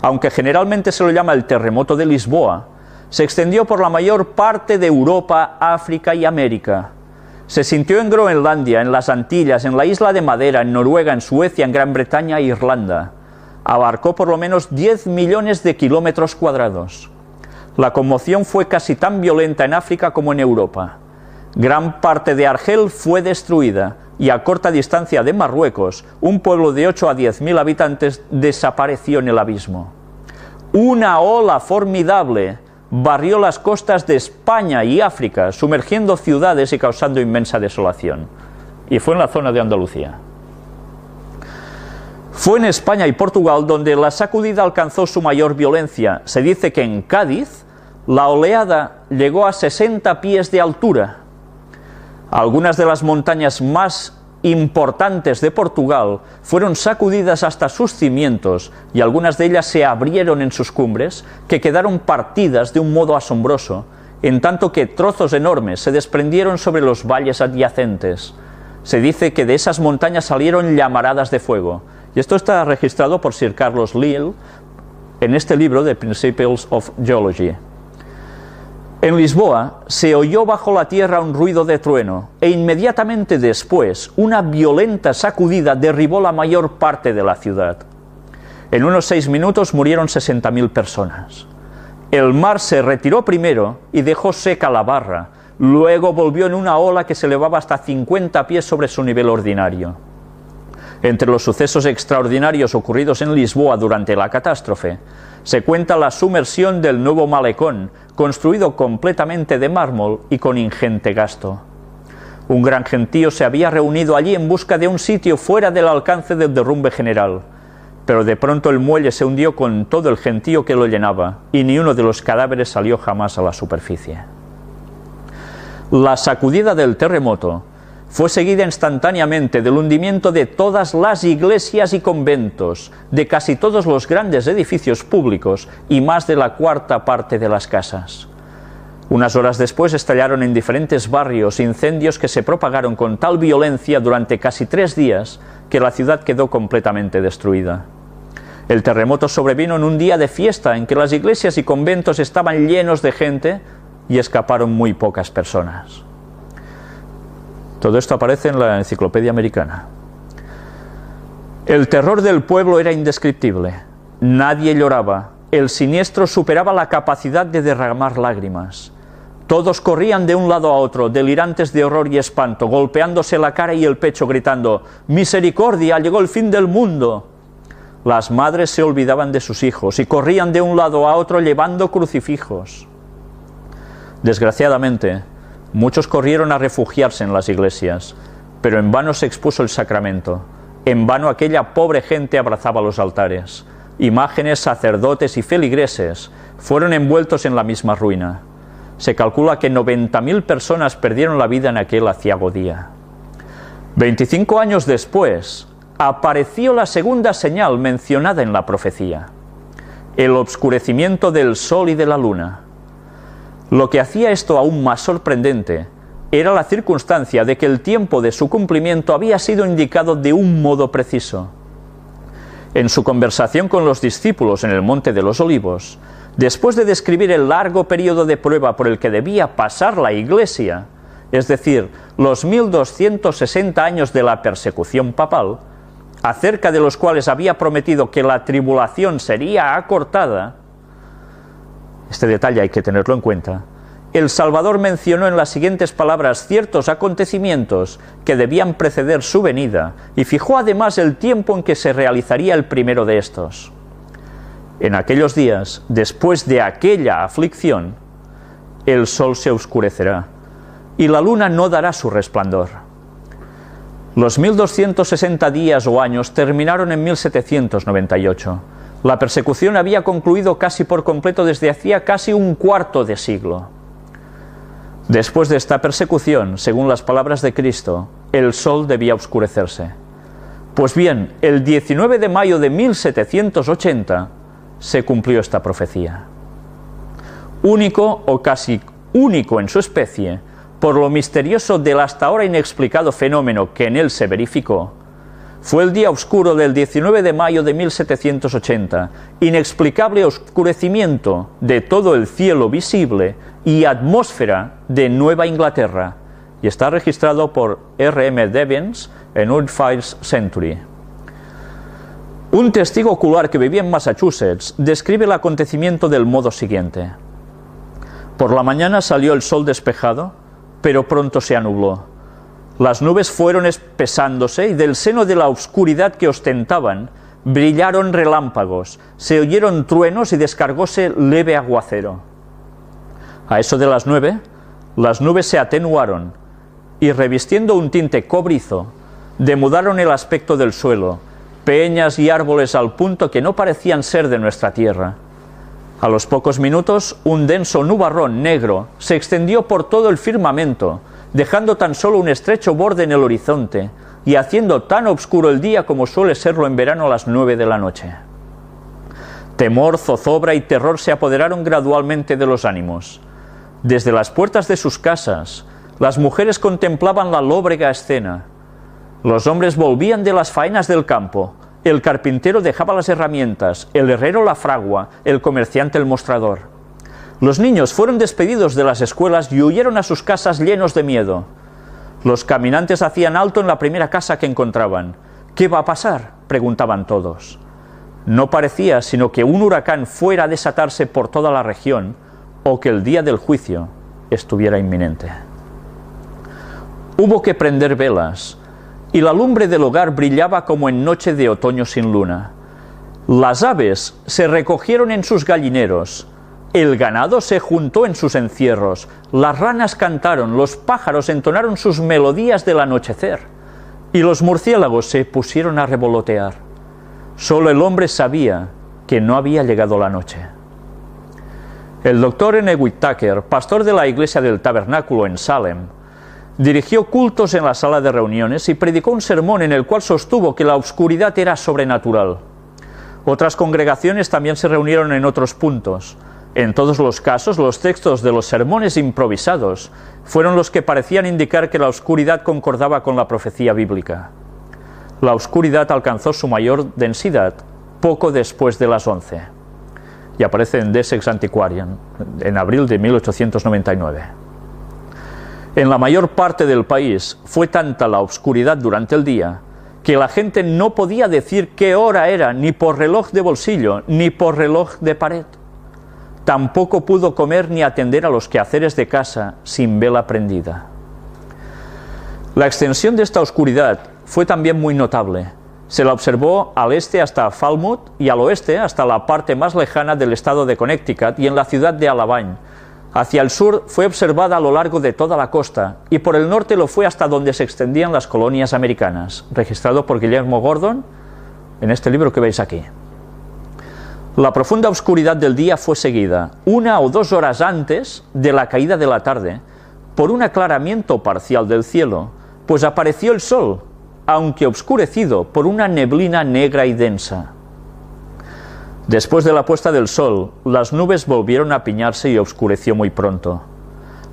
Aunque generalmente se lo llama el terremoto de Lisboa, se extendió por la mayor parte de Europa, África y América. Se sintió en Groenlandia, en las Antillas, en la isla de Madera, en Noruega, en Suecia, en Gran Bretaña e Irlanda. Abarcó por lo menos 10 millones de kilómetros cuadrados. La conmoción fue casi tan violenta en África como en Europa. Gran parte de Argel fue destruida, y a corta distancia de Marruecos, un pueblo de 8 a 10.000 habitantes desapareció en el abismo. Una ola formidable barrió las costas de España y África, sumergiendo ciudades y causando inmensa desolación. Y fue en la zona de Andalucía. Fue en España y Portugal donde la sacudida alcanzó su mayor violencia. Se dice que en Cádiz la oleada llegó a 60 pies de altura. Algunas de las montañas más importantes de Portugal fueron sacudidas hasta sus cimientos, y algunas de ellas se abrieron en sus cumbres, que quedaron partidas de un modo asombroso, en tanto que trozos enormes se desprendieron sobre los valles adyacentes. Se dice que de esas montañas salieron llamaradas de fuego. Y esto está registrado por Sir Carlos Lyell en este libro de Principles of Geology. En Lisboa se oyó bajo la tierra un ruido de trueno e inmediatamente después una violenta sacudida derribó la mayor parte de la ciudad. En unos 6 minutos murieron 60.000 personas. El mar se retiró primero y dejó seca la barra, luego volvió en una ola que se elevaba hasta 50 pies sobre su nivel ordinario. Entre los sucesos extraordinarios ocurridos en Lisboa durante la catástrofe, se cuenta la sumersión del nuevo malecón, construido completamente de mármol y con ingente gasto. Un gran gentío se había reunido allí en busca de un sitio fuera del alcance del derrumbe general, pero de pronto el muelle se hundió con todo el gentío que lo llenaba, y ni uno de los cadáveres salió jamás a la superficie. La sacudida del terremoto fue seguida instantáneamente del hundimiento de todas las iglesias y conventos, de casi todos los grandes edificios públicos y más de la cuarta parte de las casas. Unas horas después estallaron en diferentes barrios incendios que se propagaron con tal violencia durante casi 3 días que la ciudad quedó completamente destruida. El terremoto sobrevino en un día de fiesta en que las iglesias y conventos estaban llenos de gente y escaparon muy pocas personas. Todo esto aparece en la Enciclopedia Americana. El terror del pueblo era indescriptible. Nadie lloraba. El siniestro superaba la capacidad de derramar lágrimas. Todos corrían de un lado a otro, delirantes de horror y espanto, golpeándose la cara y el pecho, gritando: «¡Misericordia! ¡Llegó el fin del mundo!». Las madres se olvidaban de sus hijos y corrían de un lado a otro llevando crucifijos. Desgraciadamente, muchos corrieron a refugiarse en las iglesias, pero en vano se expuso el sacramento. En vano aquella pobre gente abrazaba los altares. Imágenes, sacerdotes y feligreses fueron envueltos en la misma ruina. Se calcula que 90.000 personas perdieron la vida en aquel aciago día. 25 años después, apareció la segunda señal mencionada en la profecía: el obscurecimiento del sol y de la luna. Lo que hacía esto aún más sorprendente era la circunstancia de que el tiempo de su cumplimiento había sido indicado de un modo preciso. En su conversación con los discípulos en el Monte de los Olivos, después de describir el largo periodo de prueba por el que debía pasar la Iglesia, es decir, los 1260 años de la persecución papal, acerca de los cuales había prometido que la tribulación sería acortada, este detalle hay que tenerlo en cuenta, el Salvador mencionó en las siguientes palabras ciertos acontecimientos que debían preceder su venida y fijó además el tiempo en que se realizaría el primero de estos. En aquellos días, después de aquella aflicción, el sol se oscurecerá y la luna no dará su resplandor. Los 1260 días o años terminaron en 1798. La persecución había concluido casi por completo desde hacía casi un cuarto de siglo. Después de esta persecución, según las palabras de Cristo, el sol debía oscurecerse. Pues bien, el 19 de mayo de 1780 se cumplió esta profecía. Único o casi único en su especie, por lo misterioso del hasta ahora inexplicado fenómeno que en él se verificó, fue el día oscuro del 19 de mayo de 1780, inexplicable oscurecimiento de todo el cielo visible y atmósfera de Nueva Inglaterra, y está registrado por R.M. Devens en Woodfire's Century. Un testigo ocular que vivía en Massachusetts describe el acontecimiento del modo siguiente: por la mañana salió el sol despejado, pero pronto se anubló. Las nubes fueron espesándose y del seno de la oscuridad que ostentaban brillaron relámpagos, se oyeron truenos y descargóse leve aguacero. A eso de las 9, las nubes se atenuaron y, revistiendo un tinte cobrizo, demudaron el aspecto del suelo, peñas y árboles al punto que no parecían ser de nuestra tierra. A los pocos minutos, un denso nubarrón negro se extendió por todo el firmamento, dejando tan solo un estrecho borde en el horizonte y haciendo tan oscuro el día como suele serlo en verano a las 9 de la noche. Temor, zozobra y terror se apoderaron gradualmente de los ánimos. Desde las puertas de sus casas, las mujeres contemplaban la lóbrega escena. Los hombres volvían de las faenas del campo, el carpintero dejaba las herramientas, el herrero la fragua, el comerciante el mostrador. Los niños fueron despedidos de las escuelas y huyeron a sus casas llenos de miedo. Los caminantes hacían alto en la primera casa que encontraban. ¿Qué va a pasar?, preguntaban todos. No parecía sino que un huracán fuera a desatarse por toda la región o que el día del juicio estuviera inminente. Hubo que prender velas, y la lumbre del hogar brillaba como en noche de otoño sin luna. Las aves se recogieron en sus gallineros, el ganado se juntó en sus encierros, las ranas cantaron, los pájaros entonaron sus melodías del anochecer, y los murciélagos se pusieron a revolotear. Solo el hombre sabía que no había llegado la noche. El doctor N. Whitaker, pastor de la iglesia del Tabernáculo en Salem, dirigió cultos en la sala de reuniones y predicó un sermón en el cual sostuvo que la oscuridad era sobrenatural. Otras congregaciones también se reunieron en otros puntos. En todos los casos, los textos de los sermones improvisados fueron los que parecían indicar que la oscuridad concordaba con la profecía bíblica. La oscuridad alcanzó su mayor densidad poco después de las 11, y aparece en Dessex Antiquarian, en abril de 1899. En la mayor parte del país fue tanta la oscuridad durante el día que la gente no podía decir qué hora era ni por reloj de bolsillo ni por reloj de pared. Tampoco pudo comer ni atender a los quehaceres de casa sin vela prendida. La extensión de esta oscuridad fue también muy notable. Se la observó al este hasta Falmouth y al oeste hasta la parte más lejana del estado de Connecticut y en la ciudad de Alabama. Hacia el sur fue observada a lo largo de toda la costa y por el norte lo fue hasta donde se extendían las colonias americanas, registrado por Guillermo Gordon en este libro que veis aquí. La profunda oscuridad del día fue seguida, 1 o 2 horas antes de la caída de la tarde, por un aclaramiento parcial del cielo, pues apareció el sol, aunque obscurecido por una neblina negra y densa. Después de la puesta del sol, las nubes volvieron a apiñarse y oscureció muy pronto.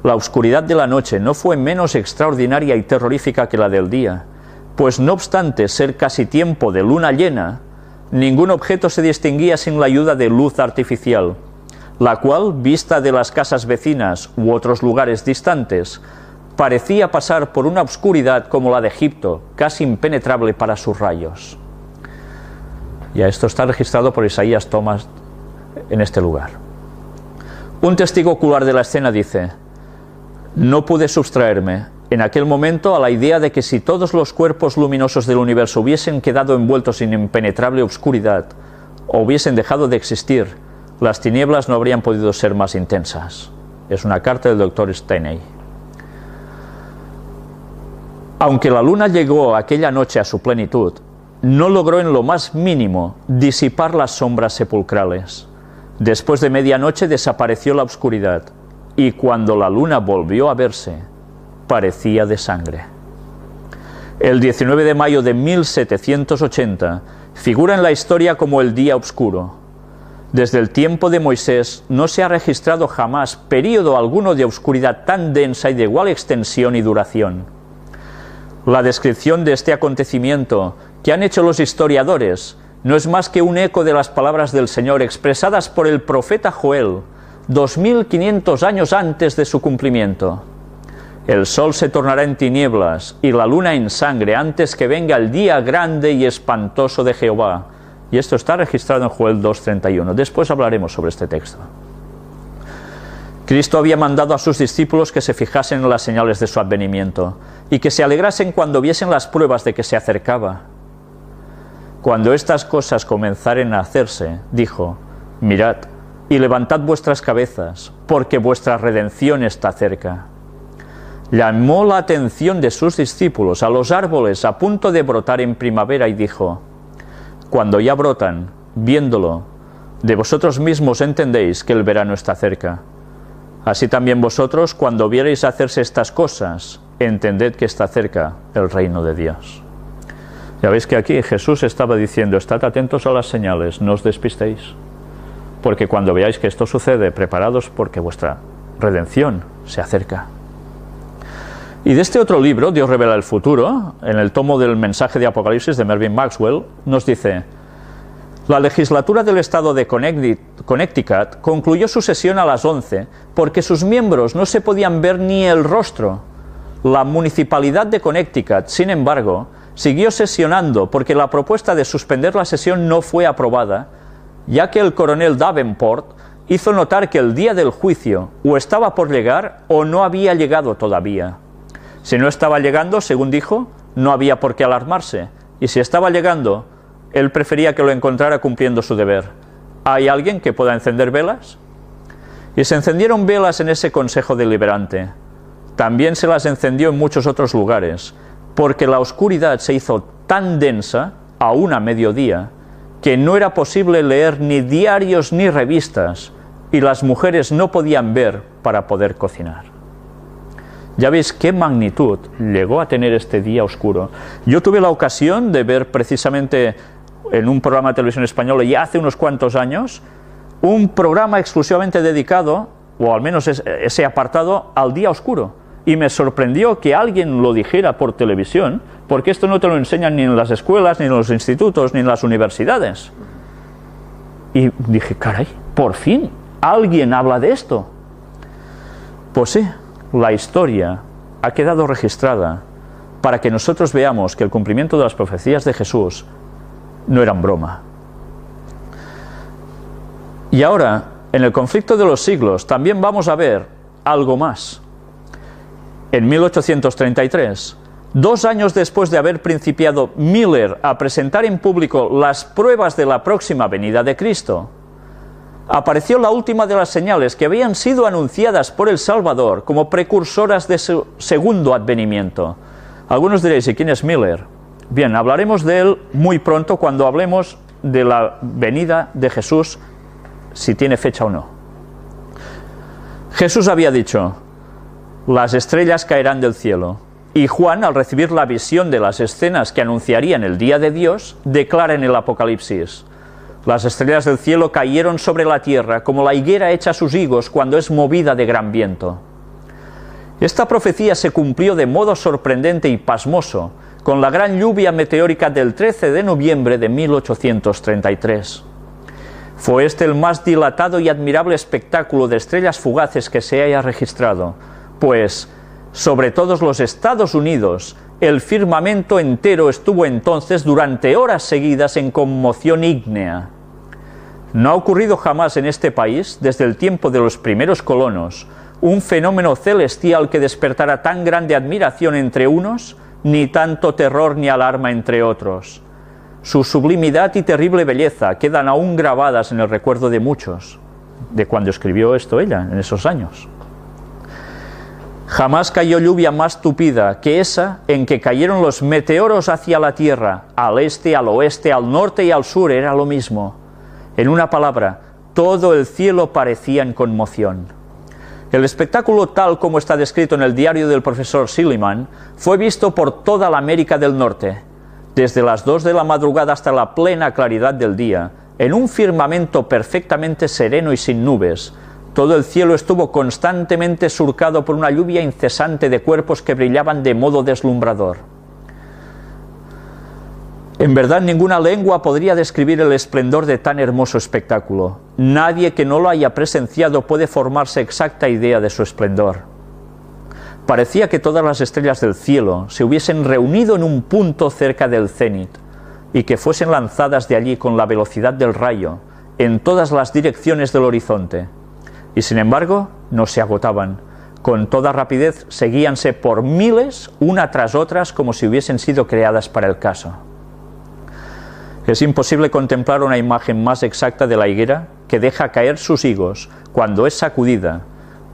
La oscuridad de la noche no fue menos extraordinaria y terrorífica que la del día, pues no obstante ser casi tiempo de luna llena, ningún objeto se distinguía sin la ayuda de luz artificial, la cual, vista de las casas vecinas u otros lugares distantes, parecía pasar por una oscuridad como la de Egipto, casi impenetrable para sus rayos. Y esto está registrado por Isaías Thomas en este lugar. Un testigo ocular de la escena dice: no pude sustraerme en aquel momento a la idea de que si todos los cuerpos luminosos del universo hubiesen quedado envueltos en impenetrable oscuridad o hubiesen dejado de existir, las tinieblas no habrían podido ser más intensas. Es una carta del doctor Steiney. Aunque la luna llegó aquella noche a su plenitud, no logró en lo más mínimo disipar las sombras sepulcrales. Después de medianoche desapareció la oscuridad, y cuando la luna volvió a verse, parecía de sangre. El 19 de mayo de 1780 figura en la historia como el día oscuro. Desde el tiempo de Moisés no se ha registrado jamás período alguno de oscuridad tan densa y de igual extensión y duración. La descripción de este acontecimiento que han hecho los historiadores no es más que un eco de las palabras del Señor expresadas por el profeta Joel 2500 años antes de su cumplimiento. El sol se tornará en tinieblas y la luna en sangre antes que venga el día grande y espantoso de Jehová. Y esto está registrado en Joel 2:31. Después hablaremos sobre este texto. Cristo había mandado a sus discípulos que se fijasen en las señales de su advenimiento y que se alegrasen cuando viesen las pruebas de que se acercaba. Cuando estas cosas comenzaren a hacerse, dijo: mirad y levantad vuestras cabezas, porque vuestra redención está cerca. Llamó la atención de sus discípulos a los árboles a punto de brotar en primavera y dijo: cuando ya brotan, viéndolo, de vosotros mismos entendéis que el verano está cerca. Así también vosotros, cuando viereis hacerse estas cosas, entended que está cerca el reino de Dios. Ya veis que aquí Jesús estaba diciendo: estad atentos a las señales, no os despistéis, porque cuando veáis que esto sucede, preparados porque vuestra redención se acerca. Y de este otro libro, Dios revela el futuro, en el tomo del mensaje de Apocalipsis de Mervyn Maxwell, nos dice: la legislatura del estado de Connecticut concluyó su sesión a las 11 porque sus miembros no se podían ver ni el rostro. La municipalidad de Connecticut, sin embargo, siguió sesionando porque la propuesta de suspender la sesión no fue aprobada, ya que el coronel Davenport hizo notar que el día del juicio o estaba por llegar o no había llegado todavía. Si no estaba llegando, según dijo, no había por qué alarmarse, y si estaba llegando, él prefería que lo encontrara cumpliendo su deber. ¿Hay alguien que pueda encender velas? Y se encendieron velas en ese consejo deliberante. También se las encendió en muchos otros lugares, porque la oscuridad se hizo tan densa, aún a mediodía, que no era posible leer ni diarios ni revistas, y las mujeres no podían ver para poder cocinar. Ya veis qué magnitud llegó a tener este día oscuro. Yo tuve la ocasión de ver precisamente en un programa de televisión española ya hace unos cuantos años, un programa exclusivamente dedicado, o al menos ese apartado, al día oscuro. Y me sorprendió que alguien lo dijera por televisión, porque esto no te lo enseñan ni en las escuelas, ni en los institutos, ni en las universidades. Y dije, caray, por fin, alguien habla de esto. Pues sí, la historia ha quedado registrada para que nosotros veamos que el cumplimiento de las profecías de Jesús no eran broma. Y ahora, en el conflicto de los siglos, también vamos a ver algo más. En 1833, 2 años después de haber principiado Miller a presentar en público las pruebas de la próxima venida de Cristo, apareció la última de las señales que habían sido anunciadas por el Salvador como precursoras de su segundo advenimiento. Algunos diréis, ¿y quién es Miller? Bien, hablaremos de él muy pronto cuando hablemos de la venida de Jesús, si tiene fecha o no. Jesús había dicho: las estrellas caerán del cielo. Y Juan, al recibir la visión de las escenas que anunciarían el día de Dios, declara en el Apocalipsis: las estrellas del cielo cayeron sobre la tierra como la higuera echa sus higos cuando es movida de gran viento. Esta profecía se cumplió de modo sorprendente y pasmoso con la gran lluvia meteórica del 13 de noviembre de 1833. Fue este el más dilatado y admirable espectáculo de estrellas fugaces que se haya registrado, pues, sobre todos los Estados Unidos, el firmamento entero estuvo entonces durante horas seguidas en conmoción ígnea. No ha ocurrido jamás en este país, desde el tiempo de los primeros colonos, un fenómeno celestial que despertara tan grande admiración entre unos, ni tanto terror ni alarma entre otros. Su sublimidad y terrible belleza quedan aún grabadas en el recuerdo de muchos, de cuando escribió esto ella, en esos años. Jamás cayó lluvia más tupida que esa en que cayeron los meteoros hacia la tierra, al este, al oeste, al norte y al sur, era lo mismo. En una palabra, todo el cielo parecía en conmoción. El espectáculo, tal como está descrito en el diario del profesor Silliman, fue visto por toda la América del Norte, desde las 2 de la madrugada hasta la plena claridad del día, en un firmamento perfectamente sereno y sin nubes. Todo el cielo estuvo constantemente surcado por una lluvia incesante de cuerpos que brillaban de modo deslumbrador. En verdad, ninguna lengua podría describir el esplendor de tan hermoso espectáculo. Nadie que no lo haya presenciado puede formarse exacta idea de su esplendor. Parecía que todas las estrellas del cielo se hubiesen reunido en un punto cerca del cénit y que fuesen lanzadas de allí con la velocidad del rayo en todas las direcciones del horizonte. Y sin embargo, no se agotaban. Con toda rapidez seguíanse por miles, una tras otras, como si hubiesen sido creadas para el caso. Es imposible contemplar una imagen más exacta de la higuera que deja caer sus higos cuando es sacudida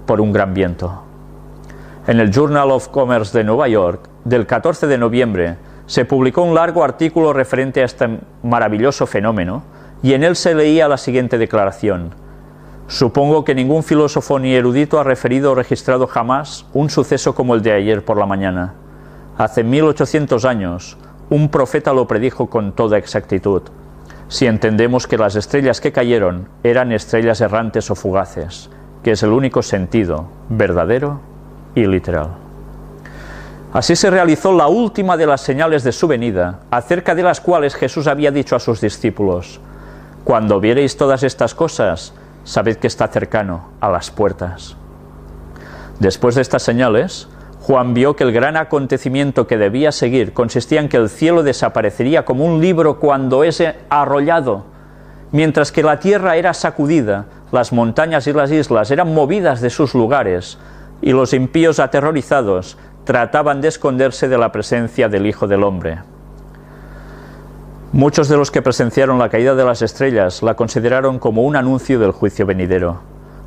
por un gran viento. En el Journal of Commerce de Nueva York, del 14 de noviembre, se publicó un largo artículo referente a este maravilloso fenómeno, y en él se leía la siguiente declaración: supongo que ningún filósofo ni erudito ha referido o registrado jamás un suceso como el de ayer por la mañana. Hace 1800 años, un profeta lo predijo con toda exactitud, si entendemos que las estrellas que cayeron eran estrellas errantes o fugaces, que es el único sentido verdadero y literal. Así se realizó la última de las señales de su venida, acerca de las cuales Jesús había dicho a sus discípulos: cuando viereis todas estas cosas, sabed que está cercano, a las puertas. Después de estas señales, Juan vio que el gran acontecimiento que debía seguir consistía en que el cielo desaparecería como un libro cuando es arrollado, mientras que la tierra era sacudida, las montañas y las islas eran movidas de sus lugares, y los impíos aterrorizados trataban de esconderse de la presencia del Hijo del Hombre. Muchos de los que presenciaron la caída de las estrellas la consideraron como un anuncio del juicio venidero,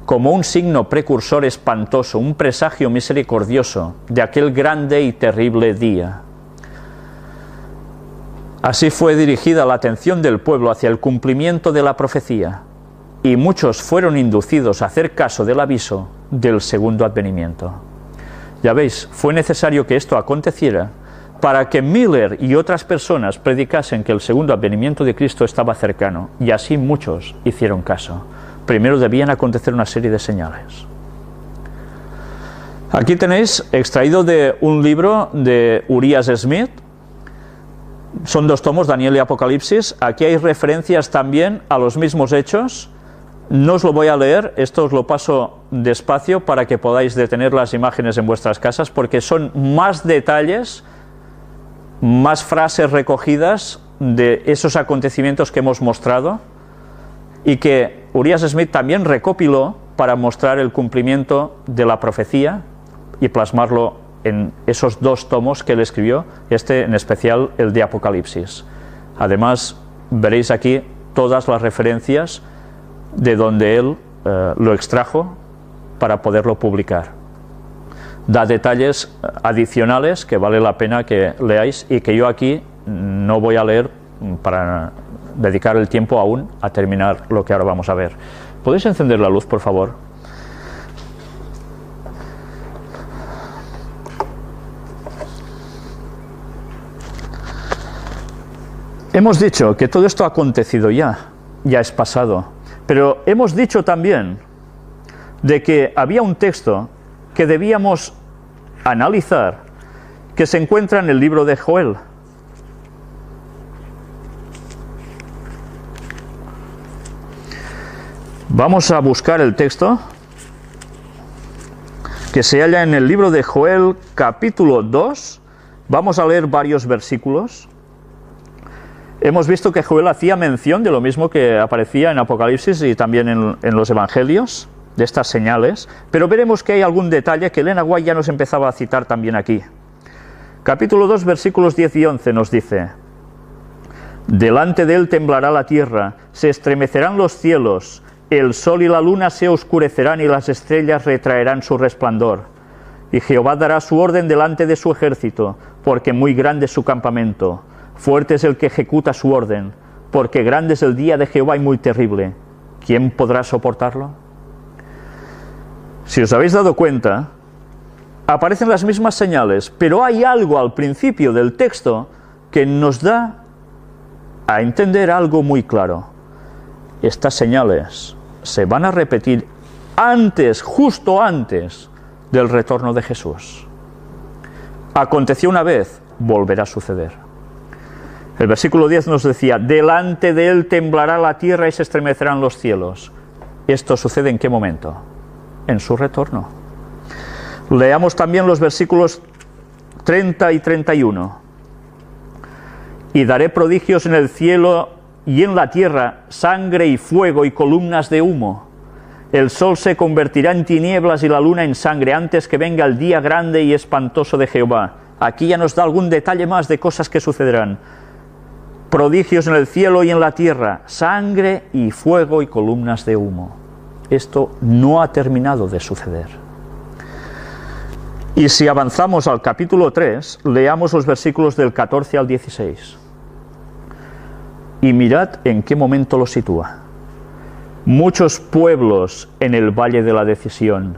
como un signo precursor espantoso, un presagio misericordioso de aquel grande y terrible día. Así fue dirigida la atención del pueblo hacia el cumplimiento de la profecía, y muchos fueron inducidos a hacer caso del aviso del segundo advenimiento. Ya veis, fue necesario que esto aconteciera para que Miller y otras personas predicasen que el segundo advenimiento de Cristo estaba cercano, y así muchos hicieron caso. Primero debían acontecer una serie de señales. Aquí tenéis extraído de un libro de Urias Smith. Son 2 tomos, Daniel y Apocalipsis. Aquí hay referencias también a los mismos hechos. No os lo voy a leer, esto os lo paso despacio para que podáis detener las imágenes en vuestras casas, porque son más detalles, más frases recogidas de esos acontecimientos que hemos mostrado, y que Urias Smith también recopiló para mostrar el cumplimiento de la profecía y plasmarlo en esos 2 tomos que él escribió, en especial el de Apocalipsis. Además, veréis aquí todas las referencias de donde él lo extrajo para poderlo publicar. Da detalles adicionales que vale la pena que leáis y que yo aquí no voy a leer para dedicar el tiempo aún a terminar lo que ahora vamos a ver. ¿Podéis encender la luz, por favor? Hemos dicho que todo esto ha acontecido ya es pasado, pero hemos dicho también de que había un texto que debíamos analizar, que se encuentra en el libro de Joel. Vamos a buscar el texto que se halla en el libro de Joel, capítulo 2. Vamos a leer varios versículos. Hemos visto que Joel hacía mención de lo mismo que aparecía en Apocalipsis y también en los Evangelios, de estas señales, pero veremos que hay algún detalle que Elena White ya nos empezaba a citar también aquí. Capítulo 2, versículos 10 y 11 nos dice: delante de él temblará la tierra, se estremecerán los cielos, el sol y la luna se oscurecerán y las estrellas retraerán su resplandor. Y Jehová dará su orden delante de su ejército, porque muy grande es su campamento. Fuerte es el que ejecuta su orden, porque grande es el día de Jehová y muy terrible. ¿Quién podrá soportarlo? Si os habéis dado cuenta, aparecen las mismas señales, pero hay algo al principio del texto que nos da a entender algo muy claro. Estas señales se van a repetir antes, justo antes del retorno de Jesús. Aconteció una vez, volverá a suceder. El versículo 10 nos decía: delante de él temblará la tierra y se estremecerán los cielos. ¿Esto sucede en qué momento? En su retorno. Leamos también los versículos 30 y 31. Y daré prodigios en el cielo y en la tierra, sangre y fuego y columnas de humo. El sol se convertirá en tinieblas y la luna en sangre antes que venga el día grande y espantoso de Jehová. Aquí ya nos da algún detalle más de cosas que sucederán. Prodigios en el cielo y en la tierra, sangre y fuego y columnas de humo. Esto no ha terminado de suceder. Y si avanzamos al capítulo 3, leamos los versículos del 14 al 16. Y mirad en qué momento lo sitúa. Muchos pueblos en el valle de la decisión,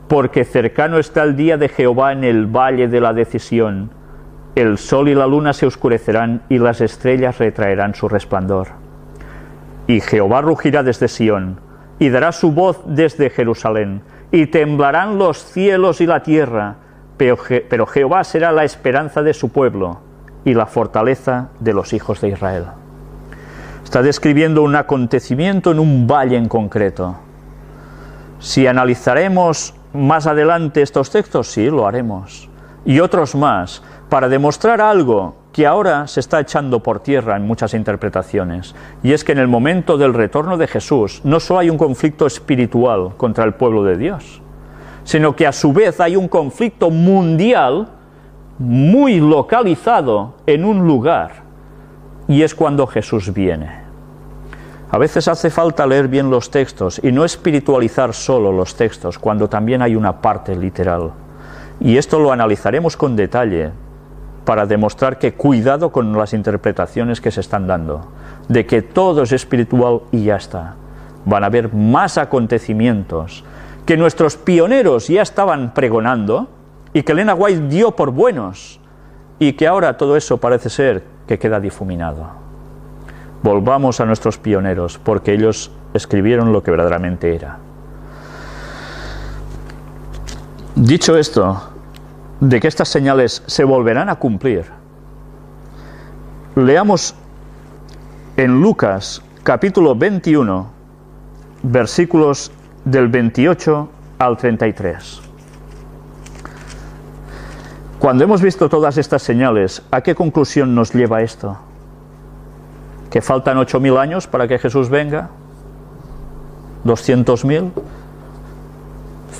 porque cercano está el día de Jehová en el valle de la decisión. El sol y la luna se oscurecerán y las estrellas retraerán su resplandor. Y Jehová rugirá desde Sión, y dará su voz desde Jerusalén, y temblarán los cielos y la tierra, pero Jehová será la esperanza de su pueblo y la fortaleza de los hijos de Israel. Está describiendo un acontecimiento en un valle en concreto. Si analizaremos más adelante estos textos, sí, lo haremos. Y otros más, para demostrar algo que ahora se está echando por tierra en muchas interpretaciones. Y es que en el momento del retorno de Jesús no solo hay un conflicto espiritual contra el pueblo de Dios, sino que a su vez hay un conflicto mundial muy localizado en un lugar. Y es cuando Jesús viene. A veces hace falta leer bien los textos y no espiritualizar solo los textos, cuando también hay una parte literal. Y esto lo analizaremos con detalle para demostrar que cuidado con las interpretaciones que se están dando, de que todo es espiritual y ya está. Van a haber más acontecimientos que nuestros pioneros ya estaban pregonando y que Elena White dio por buenos, y que ahora todo eso parece ser que queda difuminado. Volvamos a nuestros pioneros, porque ellos escribieron lo que verdaderamente era. Dicho esto, de que estas señales se volverán a cumplir, leamos en Lucas capítulo 21, versículos del 28 al 33. Cuando hemos visto todas estas señales, ¿a qué conclusión nos lleva esto? ¿Que faltan 8.000 años para que Jesús venga? ¿200.000?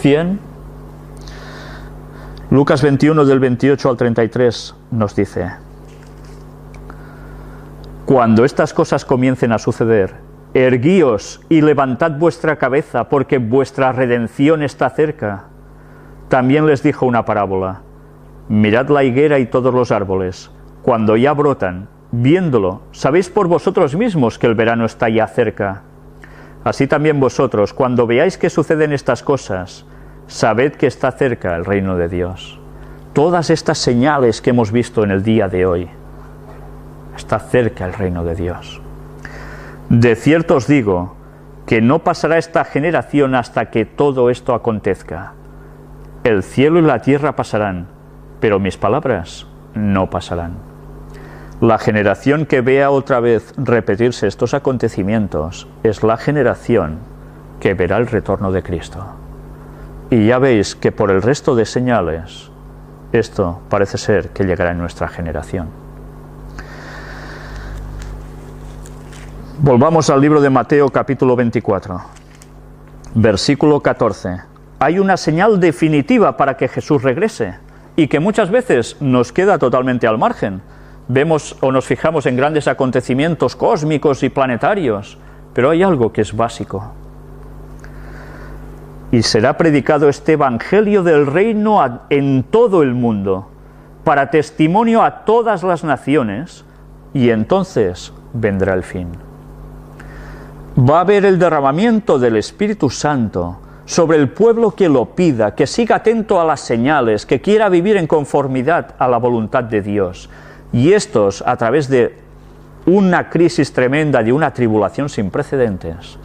¿100? Lucas 21 del 28 al 33 nos dice: cuando estas cosas comiencen a suceder, erguíos y levantad vuestra cabeza, porque vuestra redención está cerca. También les dijo una parábola: mirad la higuera y todos los árboles, cuando ya brotan, viéndolo, sabéis por vosotros mismos que el verano está ya cerca. Así también vosotros, cuando veáis que suceden estas cosas, sabed que está cerca el reino de Dios. Todas estas señales que hemos visto en el día de hoy, está cerca el reino de Dios. De cierto os digo que no pasará esta generación hasta que todo esto acontezca. El cielo y la tierra pasarán, pero mis palabras no pasarán. La generación que vea otra vez repetirse estos acontecimientos es la generación que verá el retorno de Cristo. Y ya veis que por el resto de señales, esto parece ser que llegará en nuestra generación. Volvamos al libro de Mateo capítulo 24, versículo 14. Hay una señal definitiva para que Jesús regrese y que muchas veces nos queda totalmente al margen. Vemos o nos fijamos en grandes acontecimientos cósmicos y planetarios, pero hay algo que es básico. Y será predicado este evangelio del reino en todo el mundo, para testimonio a todas las naciones, y entonces vendrá el fin. Va a haber el derramamiento del Espíritu Santo sobre el pueblo que lo pida, que siga atento a las señales, que quiera vivir en conformidad a la voluntad de Dios. Y estos, a través de una crisis tremenda, de una tribulación sin precedentes,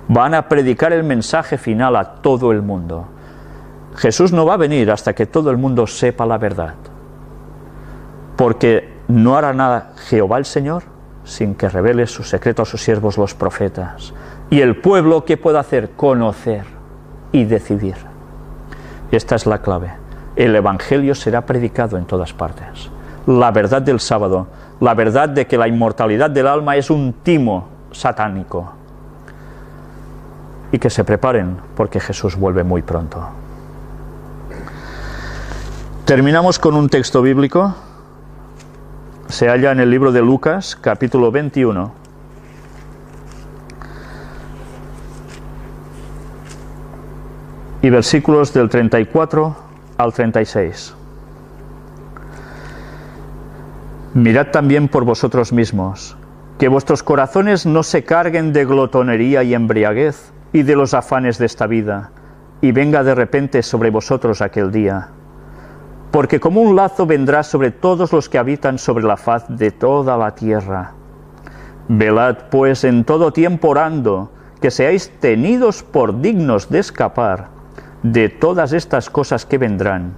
van a predicar el mensaje final a todo el mundo. Jesús no va a venir hasta que todo el mundo sepa la verdad, porque no hará nada Jehová el Señor sin que revele su secreto a sus siervos los profetas. Y el pueblo, ¿qué puede hacer? Conocer y decidir. Esta es la clave. El evangelio será predicado en todas partes. La verdad del sábado, la verdad de que la inmortalidad del alma es un timo satánico. Y que se preparen, porque Jesús vuelve muy pronto. Terminamos con un texto bíblico. Se halla en el libro de Lucas, capítulo 21. Y versículos del 34 al 36. Mirad también por vosotros mismos, que vuestros corazones no se carguen de glotonería y embriaguez, y de los afanes de esta vida, y venga de repente sobre vosotros aquel día. Porque como un lazo vendrá sobre todos los que habitan sobre la faz de toda la tierra. Velad pues en todo tiempo orando, que seáis tenidos por dignos de escapar de todas estas cosas que vendrán,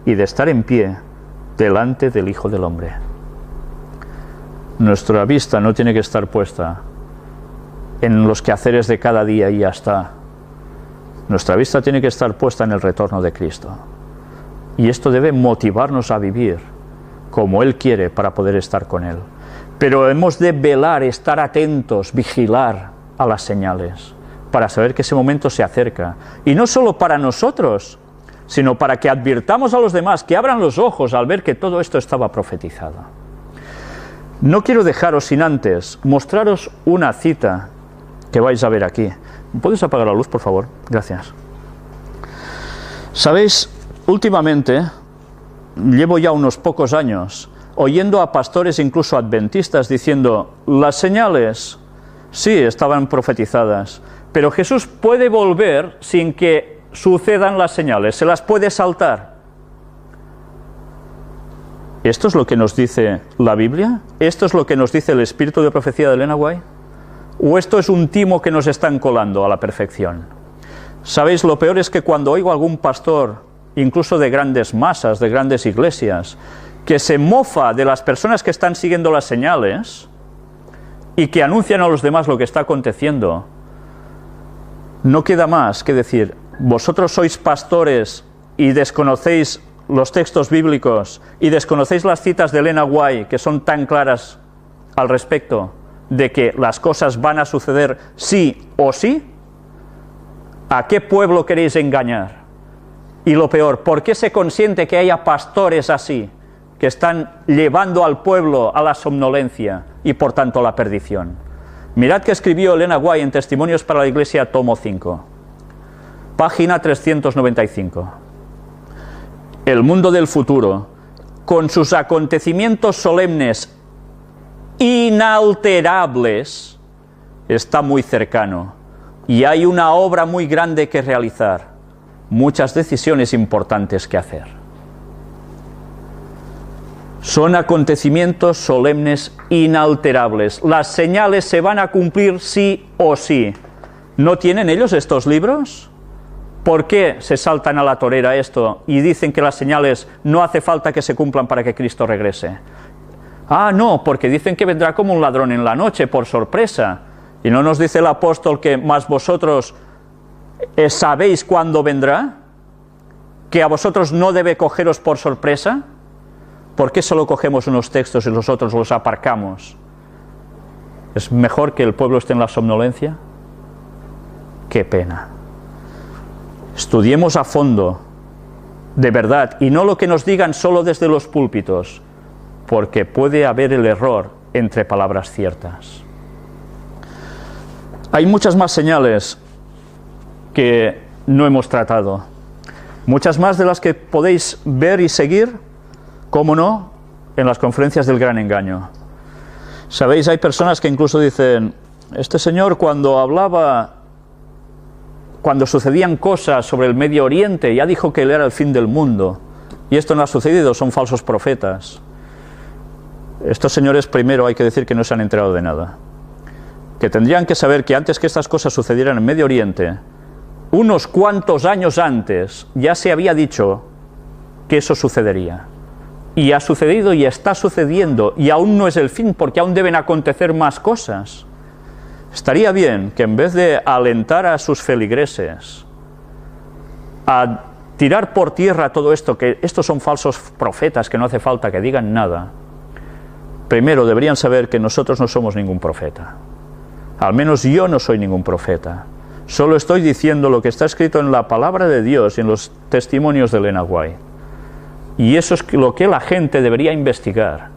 y de estar en pie delante del Hijo del Hombre. Nuestra vista no tiene que estar puesta en los quehaceres de cada día y ya está. Nuestra vista tiene que estar puesta en el retorno de Cristo. Y esto debe motivarnos a vivir como Él quiere para poder estar con Él. Pero hemos de velar, estar atentos, vigilar a las señales, para saber que ese momento se acerca. Y no solo para nosotros, sino para que advirtamos a los demás, que abran los ojos al ver que todo esto estaba profetizado. No quiero dejaros sin antes mostraros una cita que vais a ver aquí. ¿Puedes apagar la luz, por favor? Gracias. Sabéis, últimamente, llevo ya unos pocos años oyendo a pastores, incluso adventistas, diciendo, las señales, sí, estaban profetizadas, pero Jesús puede volver sin que sucedan las señales, se las puede saltar. ¿Esto es lo que nos dice la Biblia? ¿Esto es lo que nos dice el espíritu de profecía de Elena White? ¿O esto es un timo que nos están colando a la perfección? ¿Sabéis? Lo peor es que cuando oigo a algún pastor, incluso de grandes masas, de grandes iglesias, que se mofa de las personas que están siguiendo las señales y que anuncian a los demás lo que está aconteciendo, no queda más que decir, vosotros sois pastores y desconocéis los textos bíblicos y desconocéis las citas de Elena White que son tan claras al respecto de que las cosas van a suceder sí o sí. ¿A qué pueblo queréis engañar? Y lo peor, ¿por qué se consiente que haya pastores así, que están llevando al pueblo a la somnolencia y por tanto a la perdición? Mirad que escribió Elena White en Testimonios para la Iglesia, tomo 5, página 395. El mundo del futuro, con sus acontecimientos solemnes inalterables, está muy cercano y hay una obra muy grande que realizar, muchas decisiones importantes que hacer. Son acontecimientos solemnes inalterables. Las señales se van a cumplir sí o sí. ¿No tienen ellos estos libros? ¿Por qué se saltan a la torera esto y dicen que las señales no hace falta que se cumplan para que Cristo regrese? Ah, no, porque dicen que vendrá como un ladrón en la noche, por sorpresa. ¿Y no nos dice el apóstol que más vosotros sabéis cuándo vendrá? ¿Que a vosotros no debe cogeros por sorpresa? ¿Por qué solo cogemos unos textos y los otros los aparcamos? ¿Es mejor que el pueblo esté en la somnolencia? ¡Qué pena! Estudiemos a fondo, de verdad, y no lo que nos digan solo desde los púlpitos, porque puede haber el error entre palabras ciertas. Hay muchas más señales que no hemos tratado, muchas más de las que podéis ver y seguir, cómo no, en las conferencias del Gran Engaño. Sabéis, hay personas que incluso dicen, este señor cuando hablaba, cuando sucedían cosas sobre el Medio Oriente, ya dijo que él era el fin del mundo, y esto no ha sucedido, son falsos profetas. Estos señores, primero hay que decir que no se han enterado de nada, que tendrían que saber que antes que estas cosas sucedieran en Medio Oriente, unos cuantos años antes ya se había dicho que eso sucedería, y ha sucedido y está sucediendo, y aún no es el fin, porque aún deben acontecer más cosas. Estaría bien que en vez de alentar a sus feligreses a tirar por tierra todo esto, que estos son falsos profetas, que no hace falta que digan nada, primero deberían saber que nosotros no somos ningún profeta. Al menos yo no soy ningún profeta. Solo estoy diciendo lo que está escrito en la palabra de Dios y en los testimonios de Elena White. Y eso es lo que la gente debería investigar,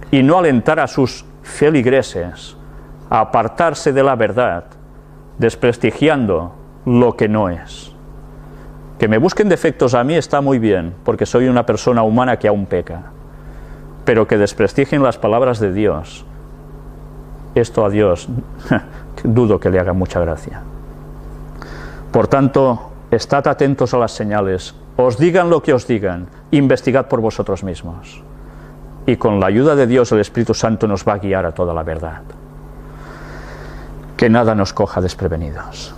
y no alentar a sus feligreses a apartarse de la verdad, desprestigiando lo que no es. Que me busquen defectos a mí está muy bien, porque soy una persona humana que aún peca, pero que desprestigien las palabras de Dios, esto a Dios dudo que le haga mucha gracia. Por tanto, estad atentos a las señales, os digan lo que os digan, investigad por vosotros mismos, y con la ayuda de Dios el Espíritu Santo nos va a guiar a toda la verdad. Que nada nos coja desprevenidos.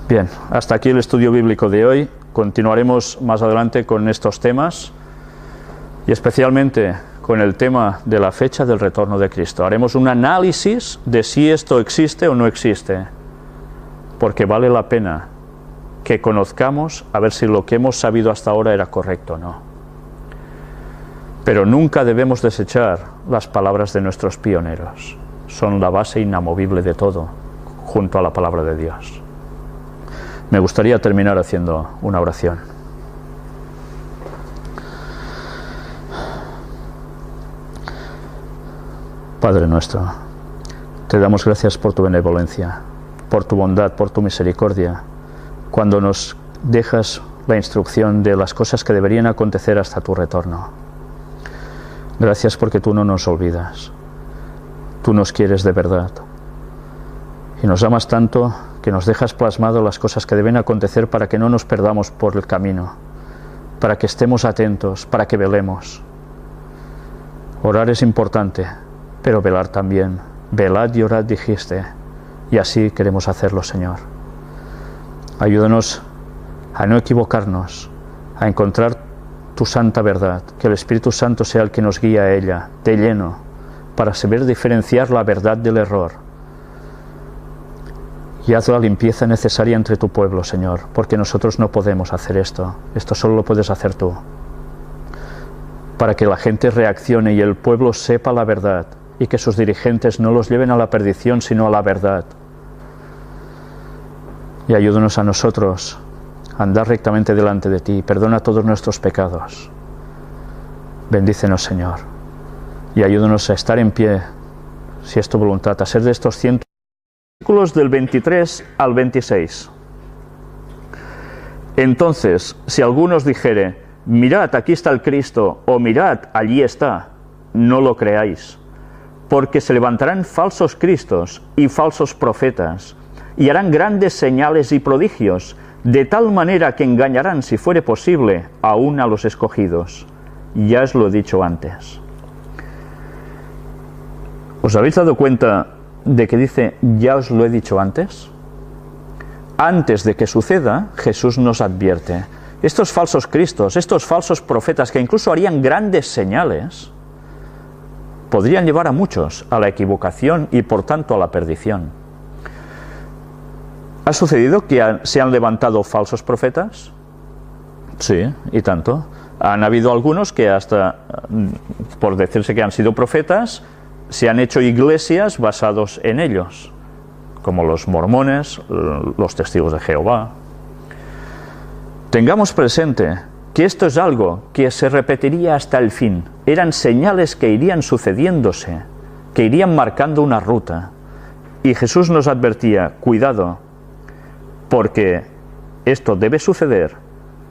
Bien, hasta aquí el estudio bíblico de hoy. Continuaremos más adelante con estos temas y especialmente con el tema de la fecha del retorno de Cristo. Haremos un análisis de si esto existe o no existe, porque vale la pena que conozcamos a ver si lo que hemos sabido hasta ahora era correcto o no. Pero nunca debemos desechar las palabras de nuestros pioneros. Son la base inamovible de todo, junto a la palabra de Dios. Me gustaría terminar haciendo una oración. Padre nuestro, te damos gracias por tu benevolencia, por tu bondad, por tu misericordia, cuando nos dejas la instrucción de las cosas que deberían acontecer hasta tu retorno. Gracias porque tú no nos olvidas, tú nos quieres de verdad y nos amas tanto que nos dejas plasmado las cosas que deben acontecer para que no nos perdamos por el camino, para que estemos atentos, para que velemos. Orar es importante, pero velar también. Velad y orad, dijiste, y así queremos hacerlo, Señor. Ayúdanos a no equivocarnos, a encontrar tu santa verdad, que el Espíritu Santo sea el que nos guíe a ella, de lleno, para saber diferenciar la verdad del error. Y haz la limpieza necesaria entre tu pueblo, Señor, porque nosotros no podemos hacer esto. Esto solo lo puedes hacer tú. Para que la gente reaccione y el pueblo sepa la verdad, y que sus dirigentes no los lleven a la perdición, sino a la verdad. Y ayúdanos a nosotros a andar rectamente delante de ti. Perdona todos nuestros pecados. Bendícenos, Señor. Y ayúdanos a estar en pie, si es tu voluntad, a ser de estos 100 versículos del 23 al 26. Entonces, si alguno os dijere, mirad, aquí está el Cristo, o mirad, allí está, no lo creáis. Porque se levantarán falsos cristos y falsos profetas, y harán grandes señales y prodigios, de tal manera que engañarán, si fuere posible, aún a los escogidos. Ya os lo he dicho antes. ¿Os habéis dado cuenta de que dice, ya os lo he dicho antes? Antes de que suceda, Jesús nos advierte. Estos falsos cristos, estos falsos profetas, que incluso harían grandes señales, podrían llevar a muchos a la equivocación y por tanto a la perdición. ¿Ha sucedido que se han levantado falsos profetas? Sí, y tanto. Han habido algunos que hasta, por decirse que han sido profetas, se han hecho iglesias basados en ellos, como los mormones, los testigos de Jehová. Tengamos presente que esto es algo que se repetiría hasta el fin. Eran señales que irían sucediéndose, que irían marcando una ruta. Y Jesús nos advertía, cuidado, porque esto debe suceder,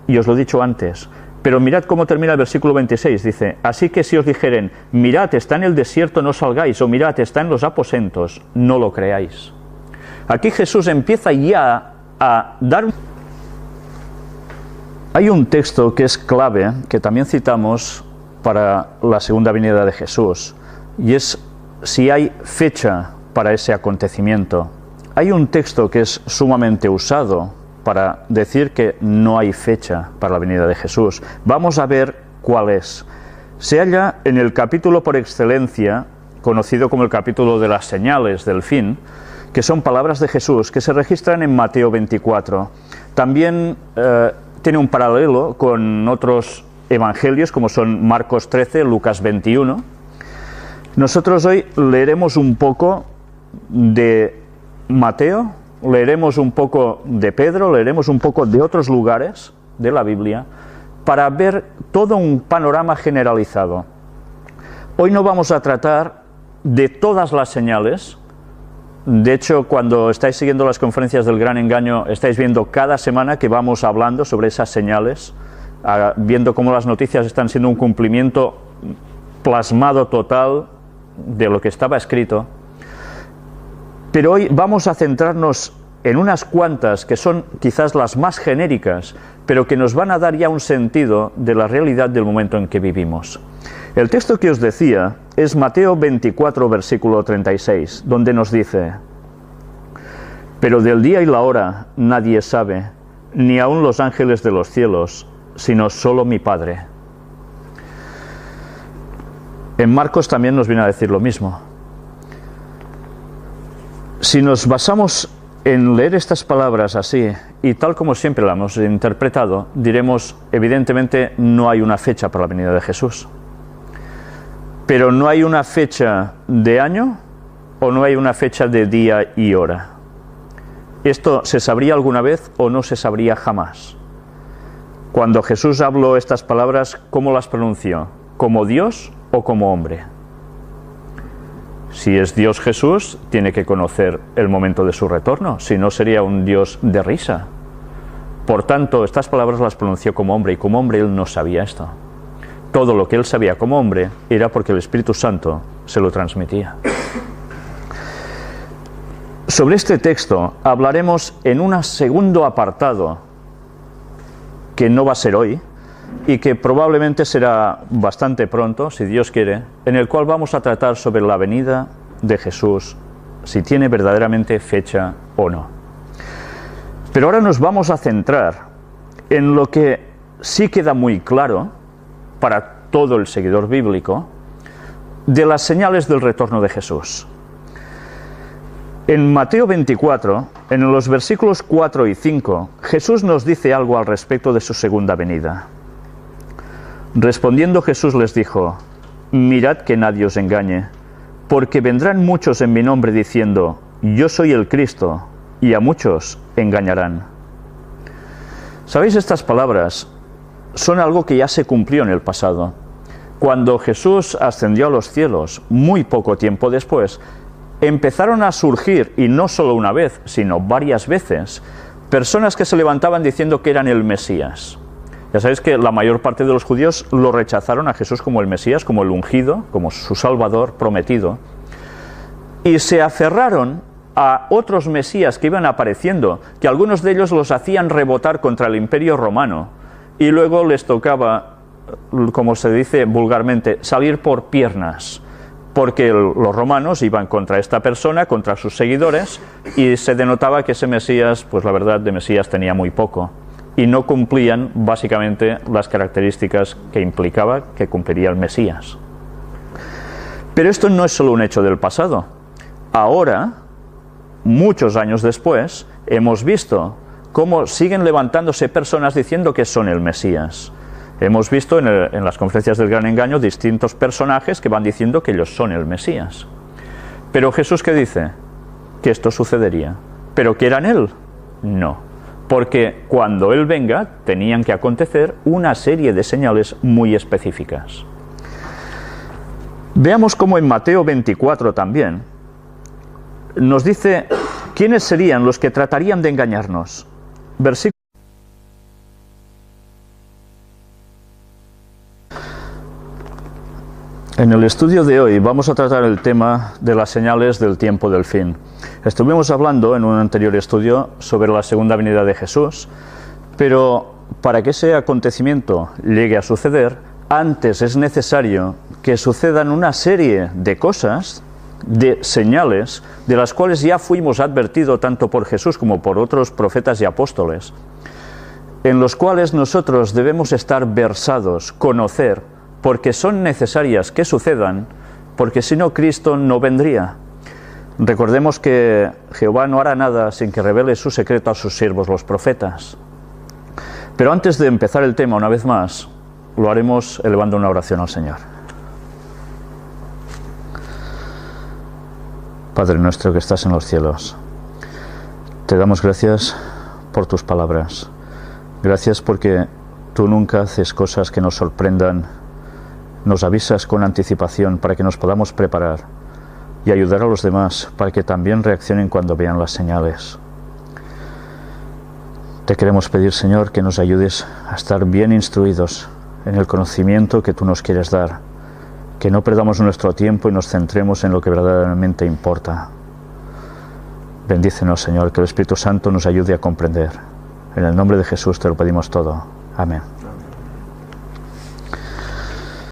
y os lo he dicho antes. Pero mirad cómo termina el versículo 26, dice, así que si os dijeren, mirad, está en el desierto, no salgáis, o mirad, está en los aposentos, no lo creáis. Aquí Jesús empieza ya a dar... Hay un texto que es clave, que también citamos para la segunda venida de Jesús, y es si hay fecha para ese acontecimiento. Hay un texto que es sumamente usado para decir que no hay fecha para la venida de Jesús. Vamos a ver cuál es. Se halla en el capítulo por excelencia, conocido como el capítulo de las señales del fin, que son palabras de Jesús, que se registran en Mateo 24. También tiene un paralelo con otros evangelios, como son Marcos 13, Lucas 21. Nosotros hoy leeremos un poco de Mateo, leeremos un poco de Pedro, leeremos un poco de otros lugares de la Biblia, para ver todo un panorama generalizado. Hoy no vamos a tratar de todas las señales. De hecho, cuando estáis siguiendo las conferencias del Gran Engaño, estáis viendo cada semana que vamos hablando sobre esas señales, viendo cómo las noticias están siendo un cumplimiento plasmado total de lo que estaba escrito. Pero hoy vamos a centrarnos en unas cuantas que son quizás las más genéricas, pero que nos van a dar ya un sentido de la realidad del momento en que vivimos. El texto que os decía es Mateo 24, versículo 36, donde nos dice: Pero del día y la hora nadie sabe, ni aun los ángeles de los cielos, sino solo mi Padre. En Marcos también nos viene a decir lo mismo. Si nos basamos en leer estas palabras así, y tal como siempre la hemos interpretado, diremos, evidentemente no hay una fecha para la venida de Jesús. Pero no hay una fecha de año o no hay una fecha de día y hora. ¿Esto se sabría alguna vez o no se sabría jamás? Cuando Jesús habló estas palabras, ¿cómo las pronunció? ¿Como Dios o como hombre? Si es Dios Jesús, tiene que conocer el momento de su retorno, si no sería un Dios de risa. Por tanto, estas palabras las pronunció como hombre, y como hombre él no sabía esto. Todo lo que él sabía como hombre era porque el Espíritu Santo se lo transmitía. Sobre este texto hablaremos en un segundo apartado, que no va a ser hoy, y que probablemente será bastante pronto, si Dios quiere, en el cual vamos a tratar sobre la venida de Jesús, si tiene verdaderamente fecha o no. Pero ahora nos vamos a centrar en lo que sí queda muy claro para todo el seguidor bíblico, de las señales del retorno de Jesús. En Mateo 24, en los versículos 4 y 5, Jesús nos dice algo al respecto de su segunda venida. Respondiendo Jesús les dijo: mirad que nadie os engañe, porque vendrán muchos en mi nombre diciendo: yo soy el Cristo, y a muchos engañarán. ¿Sabéis? Estas palabras son algo que ya se cumplió en el pasado. Cuando Jesús ascendió a los cielos, muy poco tiempo después, empezaron a surgir, y no solo una vez, sino varias veces, personas que se levantaban diciendo que eran el Mesías. Ya sabéis que la mayor parte de los judíos lo rechazaron a Jesús como el Mesías, como el ungido, como su Salvador prometido, y se aferraron a otros Mesías que iban apareciendo, que algunos de ellos los hacían rebotar contra el Imperio Romano, y luego les tocaba, como se dice vulgarmente, salir por piernas, porque los romanos iban contra esta persona, contra sus seguidores, y se denotaba que ese Mesías, pues la verdad de Mesías tenía muy poco, y no cumplían básicamente las características que implicaba que cumpliría el Mesías. Pero esto no es solo un hecho del pasado. Ahora, muchos años después, hemos visto cómo siguen levantándose personas diciendo que son el Mesías. Hemos visto en las conferencias del Gran Engaño distintos personajes que van diciendo que ellos son el Mesías. Pero Jesús, ¿qué dice? Que esto sucedería. ¿Pero que eran Él? No. Porque cuando Él venga, tenían que acontecer una serie de señales muy específicas. Veamos cómo en Mateo 24 también nos dice quiénes serían los que tratarían de engañarnos. Versículo. En el estudio de hoy vamos a tratar el tema de las señales del tiempo del fin. Estuvimos hablando en un anterior estudio sobre la segunda venida de Jesús, pero para que ese acontecimiento llegue a suceder, antes es necesario que sucedan una serie de cosas, de señales, de las cuales ya fuimos advertidos tanto por Jesús como por otros profetas y apóstoles, en los cuales nosotros debemos estar versados, conocer, porque son necesarias que sucedan, porque si no Cristo no vendría. Recordemos que Jehová no hará nada sin que revele su secreto a sus siervos los profetas. Pero antes de empezar el tema una vez más, lo haremos elevando una oración al Señor. Padre nuestro que estás en los cielos, te damos gracias por tus palabras. Gracias porque tú nunca haces cosas que nos sorprendan. Nos avisas con anticipación para que nos podamos preparar y ayudar a los demás para que también reaccionen cuando vean las señales. Te queremos pedir, Señor, que nos ayudes a estar bien instruidos en el conocimiento que tú nos quieres dar, que no perdamos nuestro tiempo y nos centremos en lo que verdaderamente importa. Bendícenos, Señor, que el Espíritu Santo nos ayude a comprender. En el nombre de Jesús te lo pedimos todo. Amén.